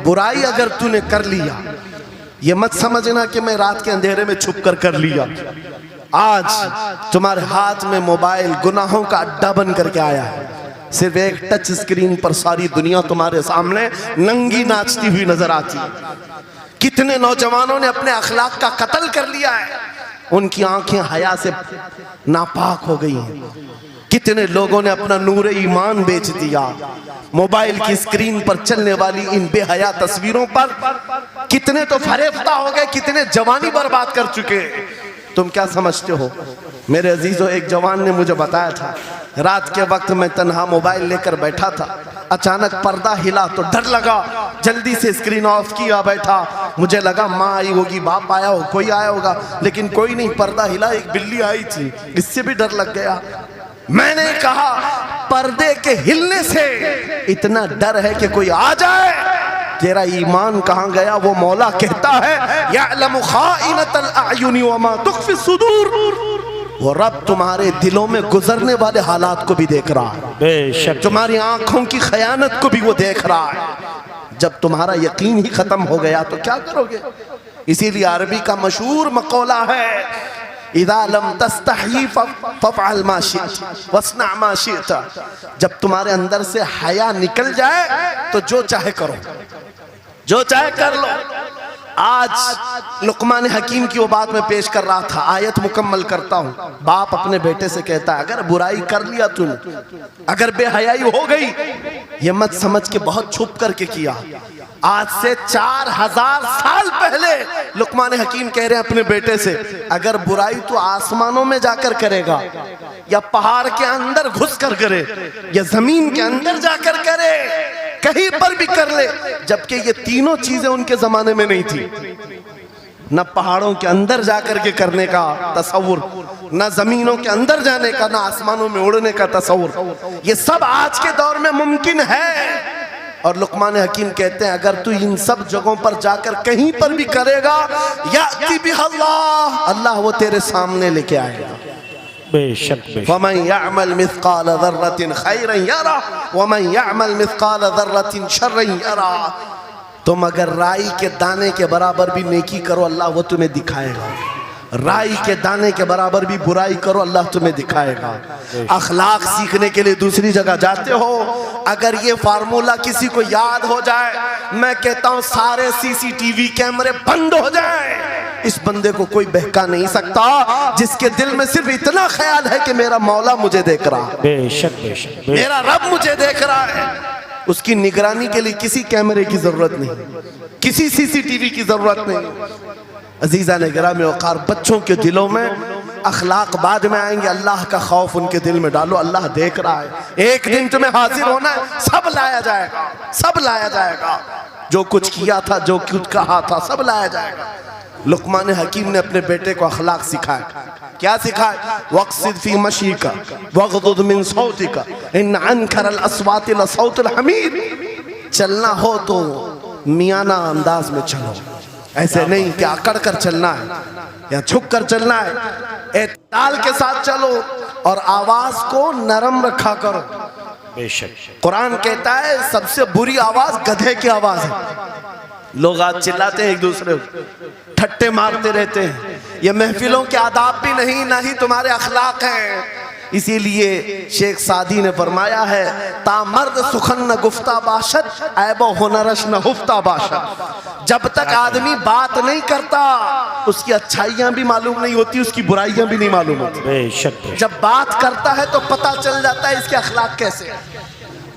बुराई अगर तूने कर लिया, ये मत समझना कि मैं रात के अंधेरे में छुप कर लिया। आज तुम्हारे हाथ में मोबाइल गुनाहों का अड्डा बन करके आया है, सिर्फ एक टच स्क्रीन पर सारी दुनिया तुम्हारे सामने नंगी नाचती हुई नजर आती है। कितने नौजवानों ने अपने अखलाक का कत्ल कर लिया है, उनकी आंखें हया से नापाक हो गई हैं। कितने लोगों ने अपना नूर ईमान बेच दिया मोबाइल की स्क्रीन पर चलने वाली इन बेहया तस्वीरों पर। कितने तो फरेफ्ता हो गए, कितने जवानी बर्बाद कर चुके। तुम क्या समझते हो? मेरे अजीजों, एक जवान ने मुझे बताया था, रात के वक्त मैं तन्हा मोबाइल लेकर बैठा था, अचानक पर्दा हिला तो डर लगा, जल्दी से स्क्रीन ऑफ किया, बैठा। मुझे लगा माँ आई होगी, बाप आया हो, कोई आया होगा, लेकिन कोई नहीं। पर्दा हिला, एक बिल्ली आई थी, इससे भी डर लग गया। मैंने कहा पर्दे के हिलने से इतना डर है कि कोई आ जाए, तेरा ईमान कहाँ गया? वो मौला कहता है यअलमु खाइनतल अयुनि वमा तुख्फी सुदूर। वो रब तुम्हारे दिलों में गुजरने वाले हालात को भी देख रहा है, बेशक तुम्हारी आंखों की खयानत को भी वो देख रहा है। जब तुम्हारा यकीन ही खत्म हो गया तो क्या करोगे? इसीलिए अरबी का मशहूर मकौला है, इज़ा लम तस्तही फफ़अल मा शिअत वस्ना मा शिअत। जब तुम्हारे अंदर से हया निकल जाए तो जो चाहे करो, जो चाहे कर लो। आज लुकमान हकीम की वो बात मैं पेश कर रहा था, आयत मुकम्मल करता हूँ। बाप अपने बेटे से कहता है, अगर बुराई कर लिया तूने, अगर बेहयाई हो गई, ये मत समझ के बहुत छुप करके किया। आज से 4000 साल पहले लुकमान हकीम कह रहे हैं अपने बेटे से, अगर बुराई तो आसमानों में जाकर करेगा, या पहाड़ के अंदर घुस कर करे, या जमीन के अंदर जाकर करे, कहीं पर भी कर ले। जबकि ये तीनों चीजें उनके जमाने में नहीं थी, न पहाड़ों के अंदर जाकर के करने का तसव्वुर, न जमीनों के अंदर जाने का, न आसमानों में उड़ने का तसव्वुर। ये सब आज के दौर में मुमकिन है। और लुकमान हकीम कहते हैं, अगर तू इन सब जगहों पर जाकर कहीं पर भी करेगा, याती बिहल्लाह, अल्लाह वो तेरे सामने लेके आएगा। बेशक वमन यअमल मिस्काल ज़र्रतिन खैरन यरा वमन यअमल मिस्काल ज़र्रतिन शर्रन यरा। तुम अगर राई के दाने के बराबर भी नेकी करो, अल्लाह वो तुम्हें दिखाएगा। राई के दाने के बराबर भी बुराई करो, अल्लाह तुम्हें दिखाएगा। अखलाक सीखने के लिए दूसरी जगह जाते हो, अगर ये फार्मूला किसी को याद हो जाए, मैं कहता हूँ सारे सीसीटीवी कैमरे बंद हो जाए, इस बंदे को कोई बहका नहीं सकता, जिसके दिल में सिर्फ इतना ख्याल है कि मेरा मौला मुझे देख रहा है, बेशक बेशक मेरा रब मुझे देख रहा है। उसकी निगरानी के लिए किसी कैमरे की जरूरत नहीं, किसी सीसीटीवी की जरूरत नहीं। अजीजा ने गिरामी वक़ार, बच्चों के दिलों में अखलाक बाद में आएंगे, अल्लाह का खौफ उनके दिल में डालो। अल्लाह देख रहा है, एक दिन तुम्हें हाजिर होना है, सब लाया जाएगा, सब लाया जाएगा। जो कुछ किया था, जो कुछ कहा था, सब लाया जाएगा। लुकमान हकीम ने अपने बेटे को अखलाक सिखाया। क्या सिखाया? वक़्सिद फी मशीका वग़्दुद मिन सौतिका इन अनकरल अस्वाति लसौतुल हमीर। चलना हो तो मियाना अंदाज में चलो, ऐसे नहीं कि अकड़ कर चलना है या झुक कर चलना है। एतदाल के साथ चलो और आवाज को नरम रखा करो। बेशक कुरान कहता है सबसे बुरी आवाज गधे की आवाज है। लोग आज चिल्लाते हैं, एक दूसरे को ठट्टे मारते रहते हैं। ये महफिलों के आदाब भी नहीं, ना ही तुम्हारे अखलाक हैं। इसीलिए शेख सादी ने फरमाया है, तामर्द सुखन न गुफ्ता बाशद ऐबो हुनरश न हुफ्ता बाशद। जब तक आदमी बात नहीं करता, उसकी अच्छाइयां भी मालूम नहीं होती, उसकी बुराइयां भी नहीं मालूम होती। बेशक जब बात करता है तो पता चल जाता है इसके अखलाक कैसे है।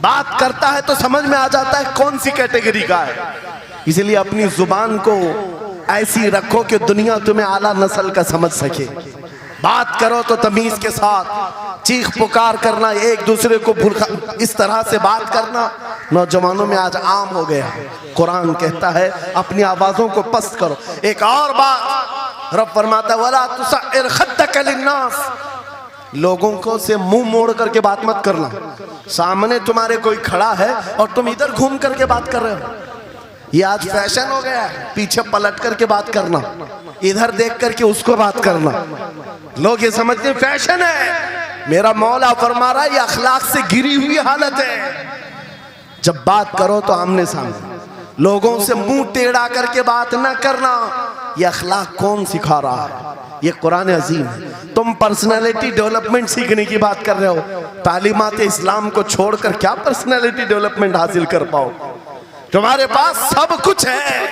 बात करता है तो समझ में आ जाता है कौन सी कैटेगरी का है। इसलिए अपनी जुबान को ऐसी रखो कि दुनिया तुम्हें आला नस्ल का समझ सके। बात करो तो तमीज के साथ, चीख पुकार करना, एक दूसरे को इस तरह से बात करना नौजवानों में आज आम हो गया। कुरान कहता है अपनी आवाजों को पस्त करो। एक और बात रब फरमाता है, वला तुसइर खद्दक लिन्नास, लोगों को से मुंह मोड़ करके बात मत करना। सामने तुम्हारे कोई खड़ा है और तुम इधर घूम करके बात कर रहे हो, ये आज फैशन हो गया है। पीछे पलट करके बात करना, इधर देख करके उसको बात करना, लोग ये समझते हैं फैशन है। मेरा मौला फरमा रहा है ये अखलाक से गिरी हुई हालत है। जब बात करो तो आमने सामने, लोगों से मुंह टेढ़ा करके बात ना करना। ये अखलाक कौन सिखा रहा है? ये कुरान अजीम है। तुम पर्सनालिटी डेवलपमेंट सीखने की बात कर रहे हो, तालीमात इस्लाम को छोड़कर क्या पर्सनालिटी डेवलपमेंट हासिल कर पाओ? तुम्हारे पास सब कुछ है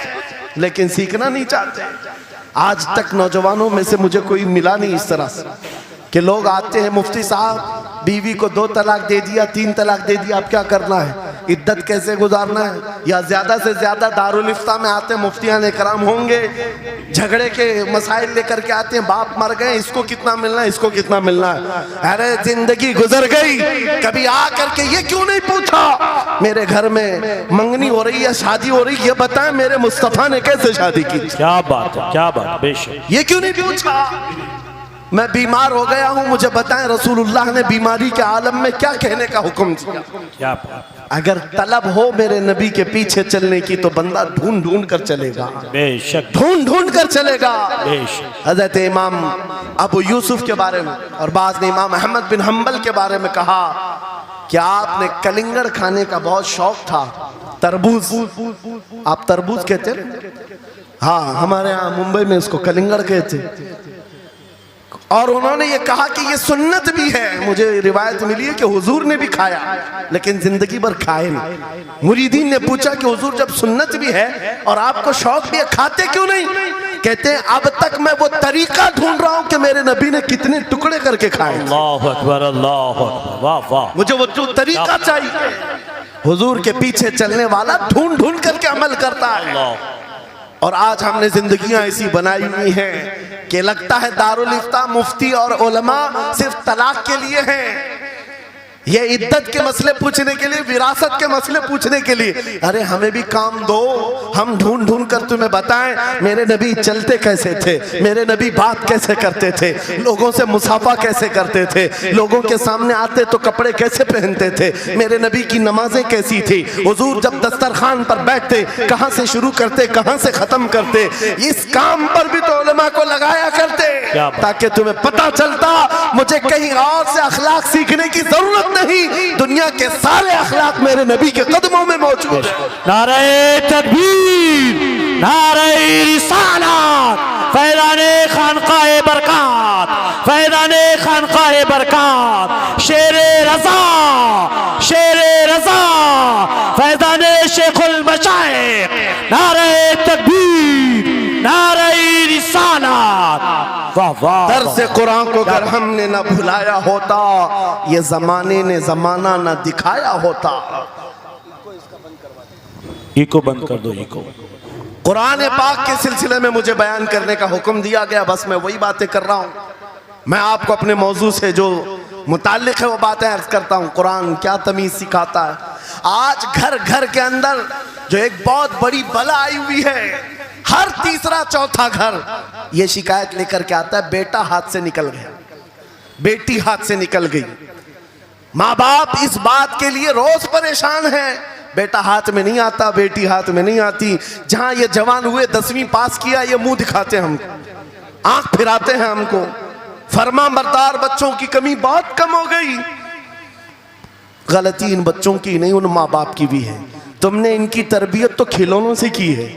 लेकिन सीखना नहीं चाहते। आज तक नौजवानों में से मुझे कोई मिला नहीं इस तरह से कि लोग आते हैं, मुफ्ती साहब बीवी को 2 तलाक दे दिया, 3 तलाक दे दिया, अब क्या करना है, इद्दत कैसे गुजारना है। या ज्यादा से ज्यादा दारुल इफ्ता में आते हैं, मुफ्तियान इकराम होंगे, झगड़े के मसाइल लेकर के आते हैं, बाप मर गए, इसको कितना मिलना है, इसको कितना मिलना है। अरे जिंदगी गुजर गई, कभी आ करके ये क्यों नहीं पूछा मेरे घर में मंगनी हो रही है, शादी हो रही, ये बताएं मेरे मुस्तफा ने कैसे शादी की? क्या बात है, क्या बात, बेशक ये क्यों नहीं पूछा? मैं बीमार हो गया हूं, मुझे बताएं रसूलुल्लाह ने बीमारी के आलम में क्या कहने का हुक्म दिया? क्या बात, अगर तलब हो मेरे नबी के पीछे चलने की तो बंदा ढूंढ ढूंढ कर चलेगा, बेशक ढूंढ ढूंढ कर चलेगा। बेशक। हजरत इमाम अबू यूसुफ के बारे में और बाद ने इमाम अहमद बिन हम्बल के बारे में कहा कि आपने कलिंगड़ खाने का बहुत शौक था, तरबूज, आप तरबूज कहते हैं? हाँ, हमारे यहाँ मुंबई में इसको कलिंगड़ कहते। और उन्होंने ये कहा कि ये सुन्नत भी है। मुझे रिवायत मिली है कि हुजूर ने भी खाया लेकिन जिंदगी भर खाए नहीं। मुरीदीन ने पूछा कि हुजूर जब सुन्नत भी है और आपको शौक भी है, खाते क्यों नहीं? कहते हैं अब तक मैं वो तरीका ढूंढ रहा हूं कि मेरे नबी ने कितने टुकड़े करके खाए। अल्लाहु अकबर, अल्लाहु अकबर, वाह वाह। मुझे वो जो तरीका चाहिए। हुजूर के पीछे चलने वाला ढूंढ ढूंढ करके अमल करता है। और आज हमने जिंदगियां ऐसी बनाई हुई हैं कि लगता है दारुल इफ्ता, मुफ्ती और उलमा सिर्फ तलाक के लिए हैं, ये इद्दत के मसले पूछने के लिए, विरासत के मसले पूछने के लिए। अरे हमें भी काम दो, हम ढूंढ ढूंढ कर तुम्हें बताएं मेरे नबी चलते कैसे थे, मेरे नबी बात कैसे करते थे, लोगों से मुसाफा कैसे करते थे, लोगों के सामने आते तो कपड़े कैसे पहनते थे, मेरे नबी की नमाजें कैसी थी, हुजूर जब दस्तरखान पर बैठते कहां से शुरू करते कहां से खत्म करते। इस काम पर भी तो उलमा को लगाया करते ताकि तुम्हें पता चलता मुझे कहीं और से अखलाक सीखने की जरूरत नहीं, दुनिया के सारे अखलाक मेरे नबी के कदमों में मौजूद है। नारे तकबीर, नारे रिसालत, फैज़ाने खानकाए बरकत, फैज़ाने खानकाए बरकत, शेरे रज़ा, शेरे रज़ा, फैज़ाने शेखुल मशाइख, नारे तकबीर, नारे रिसालत, वाह वाह। दर्स कुरान को अगर हमने न भुलाया होता, ये जमाने ने जमाना न दिखाया होता। इको बंद कर दो, इको। कुरान पाक के सिलसिले में मुझे बयान करने का हुक्म दिया गया, बस मैं वही बातें कर रहा हूँ। मैं आपको अपने मौजू से जो मुताल्लिक है वो बातें अर्ज करता हूँ। कुरान क्या तमीज सिखाता है। आज घर घर के अंदर जो एक बहुत बड़ी बला आई हुई है, हर तीसरा चौथा घर ये शिकायत लेकर के आता है बेटा हाथ से निकल गया, बेटी हाथ से निकल गई। माँ बाप इस बात के लिए रोज परेशान है, बेटा हाथ में नहीं आता, बेटी हाथ में नहीं आती। जहां ये जवान हुए 10वीं पास किया, ये मुंह दिखाते हैं हमको, आंख फिराते हैं हमको। फरमा बरदार बच्चों की कमी बहुत कम हो गई। गलती इन बच्चों की नहीं, उन माँ बाप की भी है। तुमने इनकी तरबियत तो खिलौनों से की है।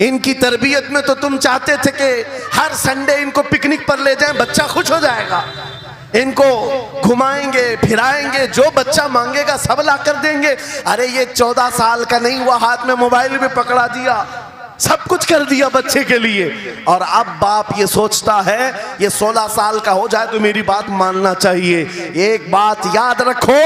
इनकी तरबियत में तो तुम चाहते थे कि हर संडे इनको पिकनिक पर ले जाएं, बच्चा खुश हो जाएगा, इनको घुमाएंगे फिराएंगे, जो बच्चा मांगेगा सब ला कर देंगे। अरे ये 14 साल का नहीं हुआ, हाथ में मोबाइल भी पकड़ा दिया, सब कुछ कर दिया बच्चे के लिए। और अब बाप ये सोचता है ये 16 साल का हो जाए तो मेरी बात मानना चाहिए। एक बात याद रखो,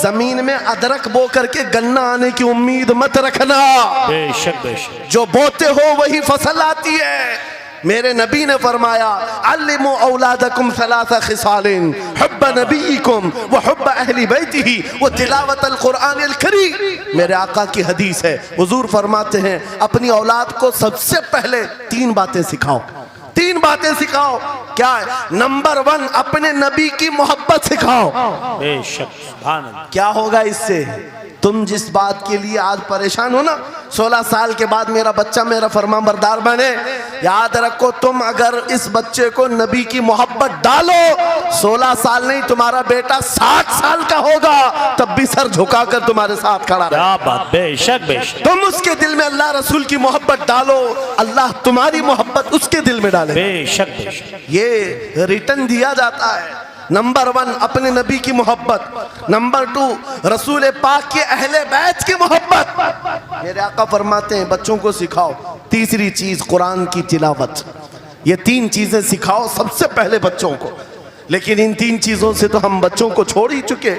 जमीन में अदरक बो करके गन्ना आने की उम्मीद मत रखना। बेशक बेशक। जो बोते हो वही फसल आती है। मेरे नबी ने फरमाया अल्लिमु औलादकुम सलासा खिसालिन हुब्ब नबीकुम व हुब्ब अहली बैतिही व तिलावतल कुरानिल करीम। मेरे आका की हदीस है, हुजूर फरमाते हैं अपनी औलाद को सबसे पहले 3 बातें सिखाओ, 3 बातें सिखाओ। क्या है? नंबर 1 अपने नबी की मोहब्बत सिखाओ। बेशक, सुभान अल्लाह। क्या होगा इससे? तुम जिस बात के लिए आज परेशान हो ना, 16 साल के बाद मेरा बच्चा मेरा फरमाबरदार बने, याद रखो तुम अगर इस बच्चे को नबी की मोहब्बत डालो, 16 साल नहीं तुम्हारा बेटा 60 साल का होगा तब भी सर झुकाकर तुम्हारे साथ खड़ा रहे। क्या बात, बेशक बेशक। तुम उसके दिल में अल्लाह रसूल की मोहब्बत डालो, अल्लाह तुम्हारी मोहब्बत उसके दिल में डाले। बेशक बेशक। ये रिटर्न दिया जाता है। नंबर 1 अपने नबी की मोहब्बत, नंबर 2 रसूल पाक के अहले बैत की मोहब्बत। मेरे आका फरमाते हैं बच्चों को सिखाओ। तीसरी चीज कुरान की तिलावत। ये 3 चीजें सिखाओ सबसे पहले बच्चों को। लेकिन इन 3 चीजों से तो हम बच्चों को छोड़ ही चुके।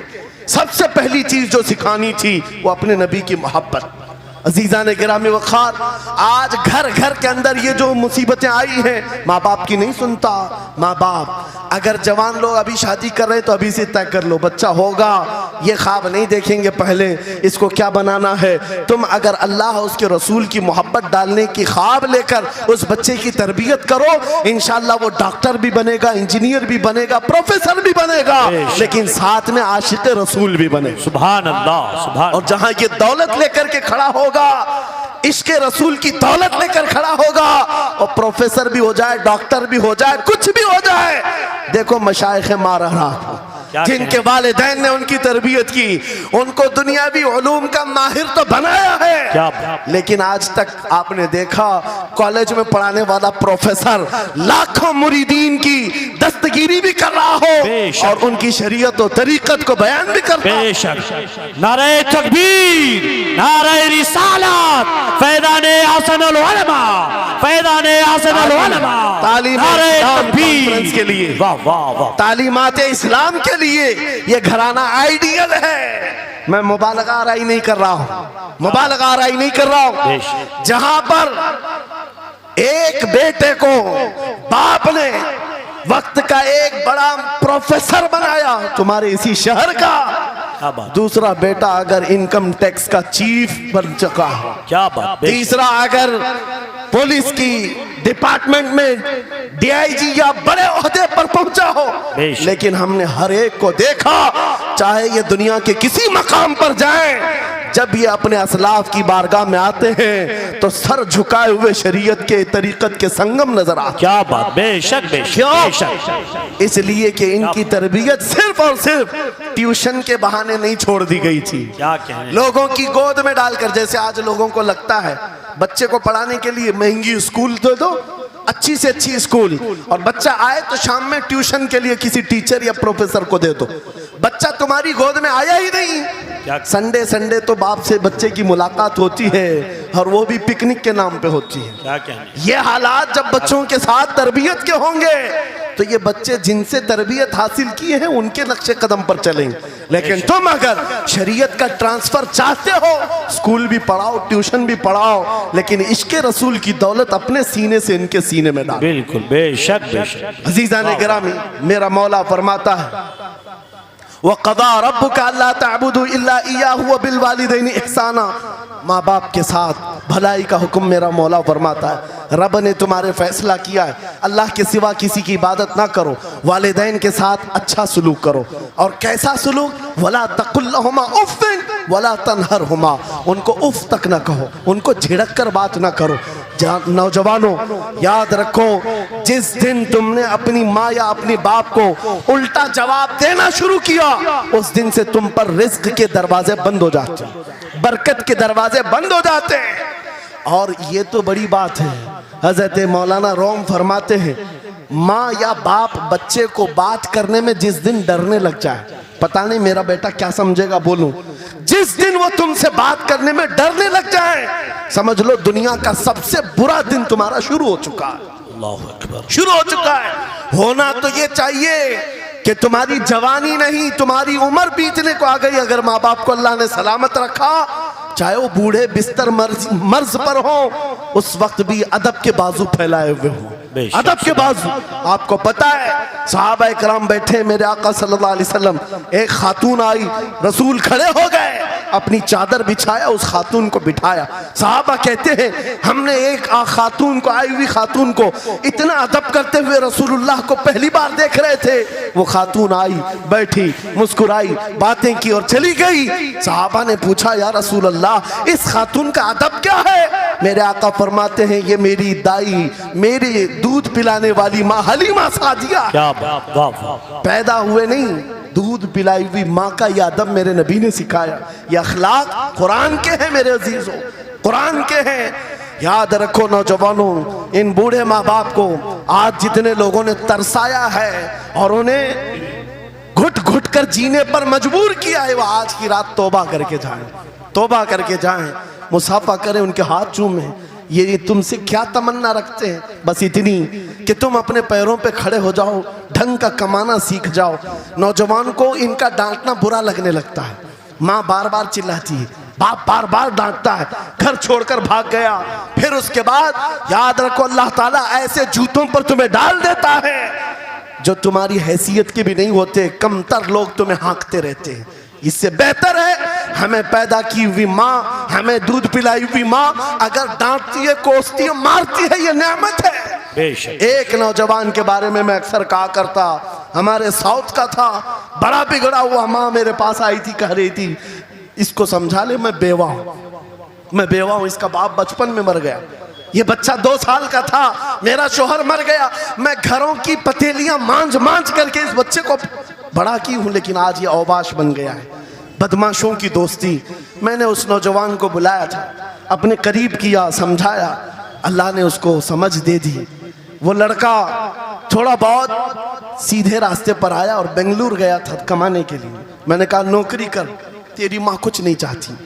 सबसे पहली चीज जो सिखानी थी वो अपने नबी की मोहब्बत। अजीजा ने गिरामी वखार, आज घर घर के अंदर ये जो मुसीबतें आई हैं, माँ बाप की नहीं सुनता। माँ बाप अगर जवान लोग अभी शादी कर रहे हैं तो अभी से तय कर लो, बच्चा होगा, ये ख्वाब नहीं देखेंगे पहले इसको क्या बनाना है। तुम अगर अल्लाह उसके रसूल की मोहब्बत डालने की ख्वाब लेकर उस बच्चे की तरबियत करो, इंशाअल्लाह वो डॉक्टर भी बनेगा, इंजीनियर भी बनेगा, प्रोफेसर भी बनेगा, लेकिन साथ में आशिक रसूल भी बने। सुभान अल्लाह, सुभान। और जहां ये दौलत लेकर के खड़ा होगा, इश्क़े रसूल की दौलत लेकर खड़ा होगा, और प्रोफेसर भी हो जाए, डॉक्टर भी हो जाए, कुछ भी हो जाए। देखो मशाइख़ मार रहा, जिनके वालिदैन ने उनकी तरबियत की, उनको दुनियावी उलूम का माहिर तो बनाया है, लेकिन आज तक आपने देखा कॉलेज में पढ़ाने वाला प्रोफेसर लाखों मुरीदीन की दस्तगीरी भी कर रहा हो और उनकी शरीयत और तरीकत को बयान भी करता हो। बेशक। नारे तकबीर, नारे रिसालत, फैज़ाने हसनुल उलमा, फैज़ाने हसनुल उलमा, तालीम के लिए, वाह वाह वाह, तालीमात इस्लाम के लिए ये घराना आइडियल है। मैं मुबालगा आराई नहीं कर रहा हूं, मुबालगा आराई नहीं कर रहा हूं। जहां पर एक बेटे को बाप ने वक्त का एक बड़ा प्रोफेसर बनाया, तुम्हारे इसी शहर का, दूसरा बेटा अगर इनकम टैक्स का चीफ बन चुका हो, क्या बात, तीसरा अगर पुलिस की डिपार्टमेंट में डीआईजी या बड़े ओहदे पर पहुंचा हो, लेकिन हमने हर एक को देखा, चाहे ये दुनिया के किसी मकाम पर जाएं, जब ये अपने असलाफ की बारगाह में आते हैं तो सर झुकाए हुए शरीयत के तरीकत के संगम नजर आते। क्या बात, बेशक बेशक। इसलिए कि इनकी तरबियत सिर्फ और सिर्फ ट्यूशन के बहाने नहीं छोड़ दी गई थी, क्या कहने, लोगों की गोद में डालकर। जैसे आज लोगों को लगता है बच्चे को पढ़ाने के लिए महंगी स्कूल दे दो, अच्छी से अच्छी स्कूल, और बच्चा आए तो शाम में ट्यूशन के लिए किसी टीचर या प्रोफेसर को दे दो। बच्चा तुम्हारी गोद में आया ही नहीं, संडे संडे तो बाप से बच्चे की मुलाकात होती है, और वो भी पिकनिक के नाम पे होती है। क्या कहने, ये हालात जब बच्चों के साथ तरबियत के होंगे तो ये बच्चे जिनसे तरबियत हासिल किए हैं उनके नक्शे कदम पर चलेंगे। लेकिन तुम अगर शरीयत का ट्रांसफर चाहते हो, स्कूल भी पढ़ाओ, ट्यूशन भी पढ़ाओ, लेकिन इश्क़े रसूल की दौलत अपने सीने से इनके सीने में डालो। बिल्कुल, बेशक बेशक। अजीज़ान गिरामी, मेरा मौला फरमाता है, वक़ज़ा रब्बुका अल्ला तअबुदू इल्ला इय्याहु व बिल वालिदैनि इहसाना। माँ बाप के साथ भलाई का हुक्म मेरा मौला फरमाता है। रब ने तुम्हारे फैसला किया है, अल्लाह के सिवा किसी की इबादत ना करो, वालिदैन के साथ अच्छा सलूक करो। और कैसा सलूक? वला तकुल्लहुमा उफ़्फ़िन वला तनहरहुमा, उनको उफ तक ना कहो, उनको झिड़क कर बात ना करो। नौजवानों याद रखो, जिस दिन तुमने अपनी माँ या अपने बाप को उल्टा जवाब देना शुरू किया, उस दिन से तुम पर रिज्क के दरवाजे बंद हो जाते हैं, बरकत के दरवाजे बंद हो जाते हैं। और ये तो बड़ी बात है, हजरत मौलाना रोम फरमाते हैं, माँ या बाप बच्चे को बात करने में जिस दिन डरने लग जाए, पता नहीं मेरा बेटा क्या समझेगा बोलूं, जिस दिन वो तुमसे बात करने में डरने लग जाए, समझ लो दुनिया का सबसे बुरा दिन तुम्हारा शुरू हो चुका है। अल्लाहु अकबर, शुरू हो चुका है। होना तो ये चाहिए कि तुम्हारी जवानी नहीं, तुम्हारी उम्र बीतने को आ गई, अगर माँ बाप को अल्लाह ने सलामत रखा, चाहे वो बूढ़े बिस्तर मर्ज पर हो, उस वक्त भी अदब के बाजू फैलाए हुए हो, अदब के बाजू। आपको पता है सहाबा इकराम बैठे, मेरे आका सल्लल्लाहु अलैहि वसल्लम, एक खातून आई, रसूल खड़े हो गए, अपनी चादर बिछाया, उस खातून को बिठाया। सहाबा कहते हैं हमने एक खातून को, आई हुई खातून को इतना अदब करते हुए रसूलुल्लाह को पहली बार देख रहे थे। वो खातून आई, बैठी, मुस्कुराई, बातें की और चली गई। सहाबा ने पूछा या रसूल अल्लाह, इस खातून का अदब क्या है? मेरे आका फरमाते हैं ये मेरी दाई, मेरी दूध पिलाने वाली माँ हलीमा सादिया, क्या बात, वाह वाह। पैदा हुए नहीं, दूध पिलाई हुई माँ का यह अदब मेरे नबी ने सिखाया। ये अखलाक कुरान के हैं मेरे अजीजों, कुरान के हैं। याद रखो नौजवानों, इन बूढ़े माँ बाप को आज जितने लोगों ने तरसाया है और उन्हें घुट घुट कर जीने पर मजबूर किया है, वो आज की रात तौबा करके जाएं, तौबा करके जाएं, मुसाफा करें, उनके हाथ चूमें। ये तुमसे क्या तमन्ना रखते हैं? बस इतनी कि तुम अपने पैरों पे खड़े हो जाओ, ढंग का कमाना सीख जाओ। नौजवान को इनका डांटना बुरा लगने लगता है, माँ बार बार चिल्लाती है, बाप बार बार डांटता है, घर छोड़कर भाग गया। फिर उसके बाद याद रखो अल्लाह ताला ऐसे जूतों पर तुम्हें डाल देता है जो तुम्हारी हैसियत के भी नहीं होते, कमतर लोग तुम्हें हाँकते रहते हैं। इससे बेहतर है हमें पैदा की हुई माँ, हमें दूध पिलाई हुई माँ अगर डांटती है, कोसती है, मारती है, ये नेमत है। बेशक। एक नौजवान के बारे में मैं अक्सर कहा करता, हमारे साउथ का था, बड़ा बिगड़ा हुआ, माँ मेरे पास आई थी, कह रही थी इसको समझा ले मैं बेवा हूं, इसका बाप बचपन में मर गया, ये बच्चा 2 साल का था, मेरा शोहर मर गया, मैं घरों की पतेलियां मांझ करके इस बच्चे को बड़ा की हूं, लेकिन आज ये औबाश बन गया है। बदमाशों की दोस्ती। मैंने उस नौजवान को बुलाया था, अपने करीब किया, समझाया, अल्लाह ने उसको समझ दे दी। वो लड़का थोड़ा बहुत सीधे रास्ते पर आया और बेंगलुरु गया था कमाने के लिए। मैंने कहा नौकरी कर, तेरी माँ कुछ नहीं चाहती,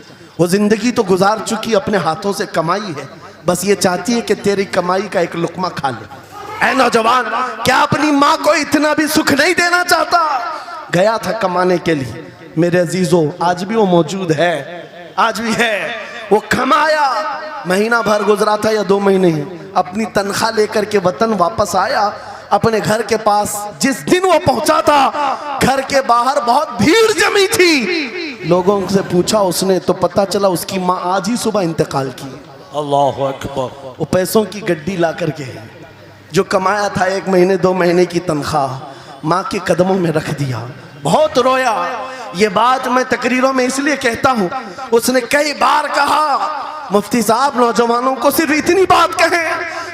वो जिंदगी तो गुजार चुकी, अपने हाथों से कमाई है, बस ये चाहती है कि तेरी कमाई का एक लुकमा खा ले। ऐ नौजवान, क्या अपनी माँ को इतना भी सुख नहीं देना चाहता? गया था कमाने के लिए। मेरे अजीजों, आज भी वो मौजूद है, आज भी है। वो कमाया, महीना भर गुजरा था या 2 महीने, अपनी तनख्वाह लेकर के वतन वापस आया। अपने घर के पास जिस दिन वो पहुंचा था, घर के बाहर बहुत भीड़ जमी थी। लोगों से पूछा उसने तो पता चला उसकी माँ आज ही सुबह इंतकाल की। अल्लाहु अकबर। वो पैसों की गड्डी ला करके जो कमाया था 1 महीने 2 महीने की तनख्वाह माँ के कदमों में रख दिया। बहुत रोया। ये बात मैं तकरीरों में इसलिए कहता हूँ, उसने कई बार कहा मुफ्ती साहब नौजवानों को सिर्फ इतनी बात कहें,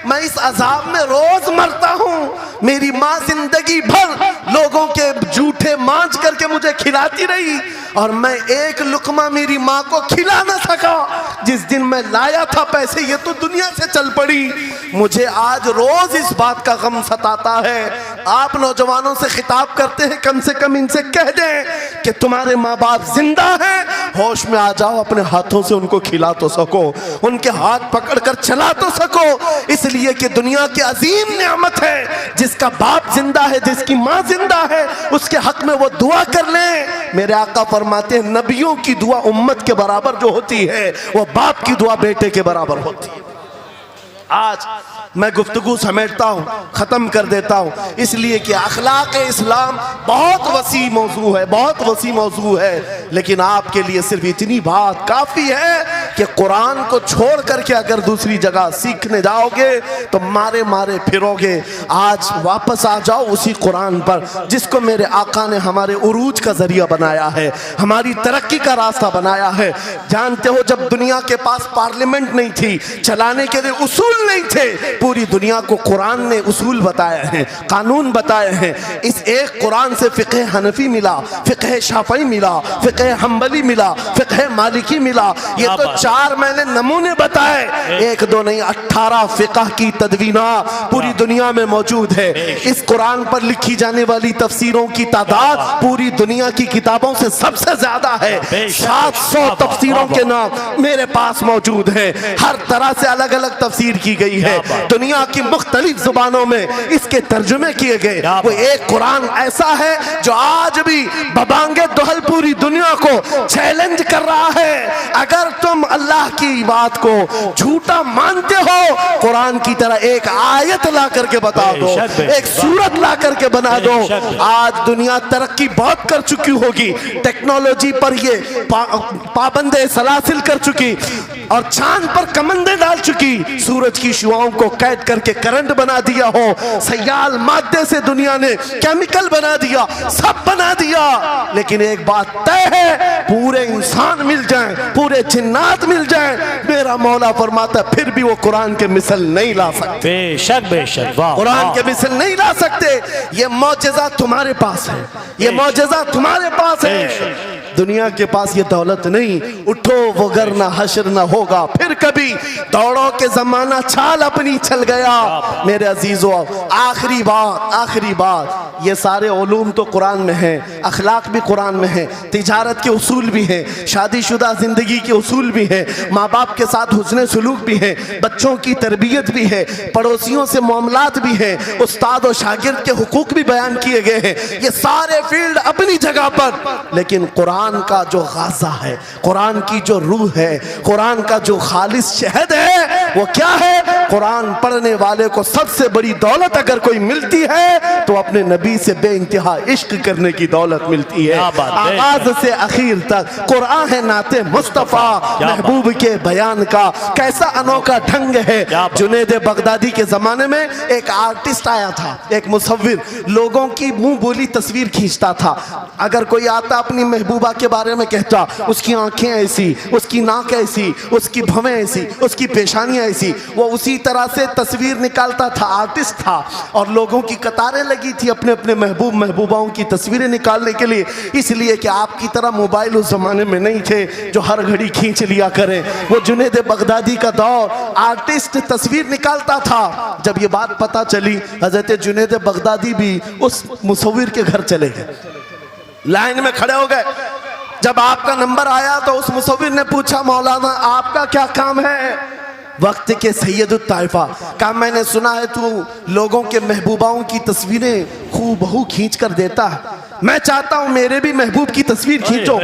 मैं इस अजाब में रोज मरता हूँ। मेरी माँ जिंदगी भर लोगों के जूठे मांझ करके मुझे खिलाती रही और मैं एक लुकमा मेरी माँ को खिला ना सका। जिस दिन मैं लाया था पैसे, ये तो दुनिया से चल पड़ी। मुझे आज रोज इस बात का गम सताता है। आप नौजवानों से खिताब करते हैं, कम से कम इनसे कह दें कि तुम्हारे माँ बाप जिंदा हैं, होश में आ जाओ, अपने हाथों से उनको खिला तो सको, उनके हाथ पकड़कर चला तो सको। इसलिए कि दुनिया की अजीम नेमत है, जिसका बाप जिंदा है, जिसकी माँ जिंदा है, उसके हक में वो दुआ कर ले। मेरे आका फरमाते हैं नबियों की दुआ उम्मत के बराबर जो होती है, वो बाप की दुआ बेटे के बराबर होती है। आज मैं गुफ्तगू समेटता हूँ, ख़त्म कर देता हूँ, इसलिए कि अखलाक इस्लाम बहुत वसी मौजू है, बहुत वसी मौजू है। लेकिन आपके लिए सिर्फ इतनी बात काफ़ी है कि कुरान को छोड़ करके अगर दूसरी जगह सीखने जाओगे तो मारे मारे फिरोगे। आज वापस आ जाओ उसी कुरान पर जिसको मेरे आका ने हमारे उरूज का जरिया बनाया है, हमारी तरक्की का रास्ता बनाया है। जानते हो जब दुनिया के पास पार्लियामेंट नहीं थी, चलाने के लिए उसूल नहीं थे, पूरी दुनिया को कुरान ने उसूल बताए हैं, कानून बताए हैं। इस एक कुरान से फ़िक़्ह हनफी मिला, फ़िक़्ह शाफ़ई मिला, फ़िक़्ह हम्बली मिला, फ़िक़्ह मालिकी मिला। ये तो 4 मैंने नमूने बताए, 1 2 नहीं 18 फ़िक़्ह की तदवीना पूरी दुनिया में मौजूद है। इस कुरान पर लिखी जाने वाली तफसीरों की तादाद पूरी दुनिया की किताबों से सबसे ज्यादा है। 700 तफसीरों के नाम मेरे पास मौजूद है, हर तरह से अलग अलग तफसीर की गई है। दुनिया की मुख्तलिफ जुबानों में इसके तर्जुमे किए गए। वो एक कुरान ऐसा है जो आज भी बबांगे दुहल पूरी दुनिया को चैलेंज कर रहा है। अगर तुम अल्लाह की बात को झूठा मानते हो, कुरान की तरह एक आयत ला करके बता दो, एक सूरत ला करके बना दो। आज दुनिया तरक्की बहुत कर चुकी होगी, टेक्नोलॉजी पर ये पाबंदे सलासिल कर चुकी और चांद पर कमंदे डाल चुकी, सूरज की शुआओं को कैद करके करंट बना दिया हो, सयाल मादे से दुनिया ने केमिकल बना दिया, सब बना दिया। लेकिन एक बात तय है, पूरे इंसान मिल जाएं, पूरे जिन्नात मिल जाएं, मेरा मौला फरमाता फिर भी वो कुरान के मिसल नहीं ला सकते। बेशक बेशक, वाह, कुरान के मिसल नहीं ला सकते। ये मौजज़ा तुम्हारे पास है, ये मौजज़ा तुम्हारे पास है। दुनिया के पास ये दौलत नहीं। उठो वगरना हश्र न होगा फिर कभी, दौड़ो के जमाना चाल अपनी चल गया। मेरे अजीजों, आखिरी बात ये सारे उलूम तो कुरान में हैं, अखलाक भी कुरान में है, तिजारत के उसूल भी हैं, शादीशुदा ज़िंदगी के उसूल भी हैं, माँ बाप के साथ हुस्न सलूक भी है, बच्चों की तरबियत भी है, पड़ोसियों से मामलात भी हैं, उस्ताद और शागिर्द के हुकूक भी बयान किए गए हैं। ये सारे फील्ड अपनी जगह पर, लेकिन कुरान का जो गाज़ा है, कुरान की जो रूह है, कुरान का जो खालिस शहद है, वो क्या है? कुरान पढ़ने वाले को सबसे बड़ी दौलत अगर कोई मिलती है तो अपने नबी से बेइंतहा इश्क करने की दौलत मिलती है। आगाज से आखिर तक कुरान है नाते मुस्तफा, महबूब के बयान का कैसा अनोखा ढंग है। जुनैद बगदादी के जमाने में एक आर्टिस्ट आया था, एक मुसव्विर, लोगों की मुंह बोली तस्वीर खींचता था। अगर कोई आता अपनी महबूबा के बारे में कहता, उसकी आंखें ऐसी, उसकी नाक ऐसी, उसकी भवें ऐसी, उसकी पेशानियां ऐसी, वो उसी तरह से तस्वीर निकालता था। आर्टिस्ट था और लोगों की कतारें लगी थी अपने अपने महबूब महबूबाओं की तस्वीरें निकालने के लिए, इसलिए कि आपकी तरह मोबाइल उस जमाने में नहीं थे जो हर घड़ी खींच लिया करें। वो जुनैद बगदादी का दौर, आर्टिस्ट तस्वीर निकालता था। जब ये बात पता चली, हजरत जुनैद बगदादी भी उस मुसव्विर के घर चले गए, लाइन में खड़े हो गए। जब आपका नंबर आया तो उस मुसव्विर ने पूछा, मौलाना आपका क्या काम है? वक्त के सैयद ताइफा का मैंने सुना है तू लोगों के महबूबाओं की तस्वीरें खूबहू खींच कर देता है, मैं चाहता हूं मेरे भी महबूब की तस्वीर खींचो।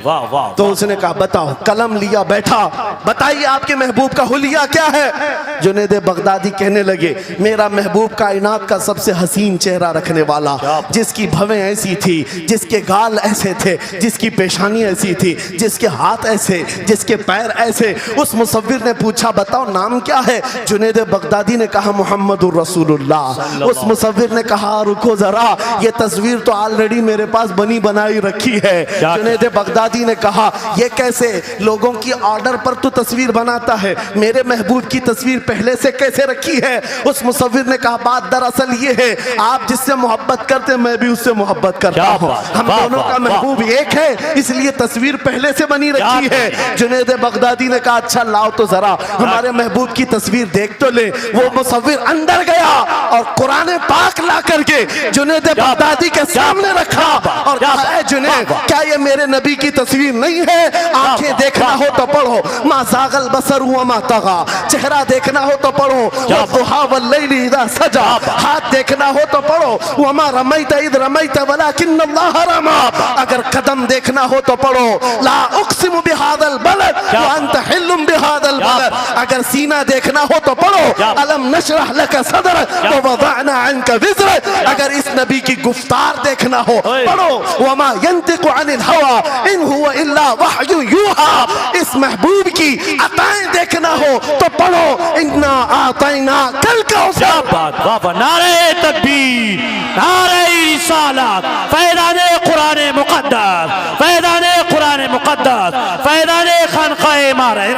वाह वाह। तो उसने कहा बताओ, कलम लिया बैठा, बताइए आपके महबूब का हुलिया क्या है? जुनैद बगदादी कहने लगे, मेरा महबूब कायनात का सबसे हसीन चेहरा रखने वाला, जिसकी भवें ऐसी थी, जिसके गाल ऐसे थे, जिसकी पेशानी ऐसी थी, जिसके हाथ ऐसे, जिसके पैर ऐसे। उस मुसव्विर ने पूछा बताओ नाम क्या है? जुनैद बगदादी ने कहा मोहम्मदुर रसूलुल्लाह। उस मुसव्विर ने कहा रुको जरा, ये तस्वीर तो ऑलरेडी मेरे पास बनी बनाई रखी है। जुनैद बगदादी ने कहा ये कैसे? लोगों की ऑर्डर पर तू तस्वीर बनाता है, मेरे महबूब की तस्वीर पहले से कैसे रखी है? उस मुसव्विर ने कहा बात दरअसल ये है, आप जिससे मोहब्बत करते मैं भी उससे मोहब्बत करता हूँ, हम दोनों का महबूब एक है, इसलिए तस्वीर पहले से बनी रखी है। जुनैद बगदादी ने कहा अच्छा लाओ तो जरा हमारे महबूब की तस्वीर देख तो ले। वो मुसव्विर अंदर गया और कुरान पाक ला करके जुनैद बगदादी के सामने रखा और कहा जुनैद क्या ये मेरे नबी की तस्वीर नहीं है? आंखें देखना हो तो पढ़ो, मा ज़ागल बसर हुआ मा तगा, चेहरा देखना हो तो पढ़ो, वद्दुहा वल्लैलि इज़ा सजा, हाथ देखना हो तो पढ़ो, वमा रमैत इज़ रमैत वलाकिन्नल्लाह रमा, अगर कदम देखना हो तो पढ़ो, ला उक़सिमु बिहादल बलद व अंत हिल्लुम बिहादल बलद, अगर सीना देखना हो तो पढ़ो, अलम नशरह लका सदरक व वदअना अन्का विज़रक, अगर इस नबी की गुफ्तार देखना हो पढ़ो, वमा यंतिकु अनिल हवा इन हुवा इल्ला वहयु यूहा, इस महबूब की अताएं देखना हो तो पढ़ो, इन्ना आतैना कल कौसर। बाबा नारे तकबीर, नारे रिसालत, फैज़ाने कुरान मुक़द्दस, फैज़ाने कुरान मुक़द्दस, फैज़ाने खानक़ाह इमारत,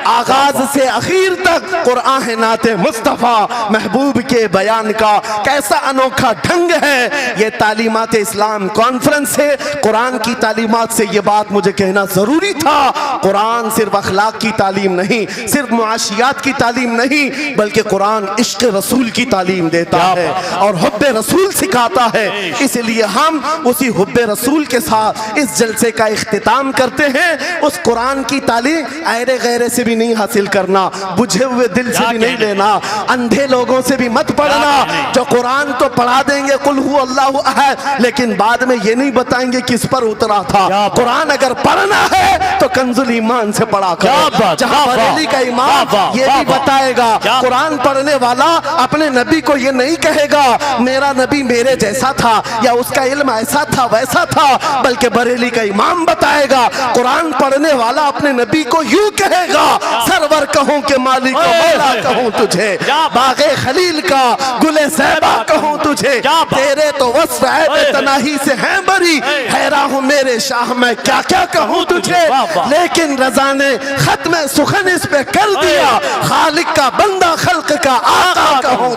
आगाज से आखिर तक कुरान है नाते मुस्तफा, महबूब के बयान का कैसा अनोखा ढंग है। ये तालीमात इस्लाम कॉन्फ्रेंस है, कुरान की तालीमात से ये बात मुझे कहना जरूरी था। कुरान सिर्फ अखलाक की तालीम नहीं, सिर्फ मुआशियात की तालीम नहीं, बल्कि कुरान इश्क रसूल की तालीम देता है और हुब्बे रसूल सिखाता है। इसलिए हम उसी हुब्बे रसूल के साथ इस जलसे का इख्तिताम करते हैं। उस कुरान की तालीम ऐरे गैरे से भी नहीं हासिल करना, बुझे हुए दिल से भी नहीं लेना, अंधे लोगों से भी मत पढ़ना जो कुरान तो पढ़ा देंगे कुल हु अल्लाहु अहद, लेकिन बाद में ये नहीं बताएंगे किस पर उतरा था। कुरान अगर पढ़ना है तो कंजुल ईमान से पढ़ा करो, जहां बरेली का इमाम ये भी बताएगा कुरान पढ़ने वाला अपने नबी को ये नहीं कहेगा मेरा नबी मेरे जैसा था या उसका इल्म ऐसा था वैसा था, बल्कि बरेली का इमाम बताएगा कुरान पढ़ने वाला अपने नबी को यूं कहेगा सरवर कहूं के मालिक मौला कहूं तुझे, बागे खलील का गुले ज़ैबा कहूं तुझे, तेरे तो वस्फ है तनाही से है बरी, हैरान हूं मेरे शाह मैं क्या क्या कहूं तुझे, लेकिन रज़ा ने खत्म सुखन इस पे कर दिया, खालिक का बंदा खल्क का आका कहूं।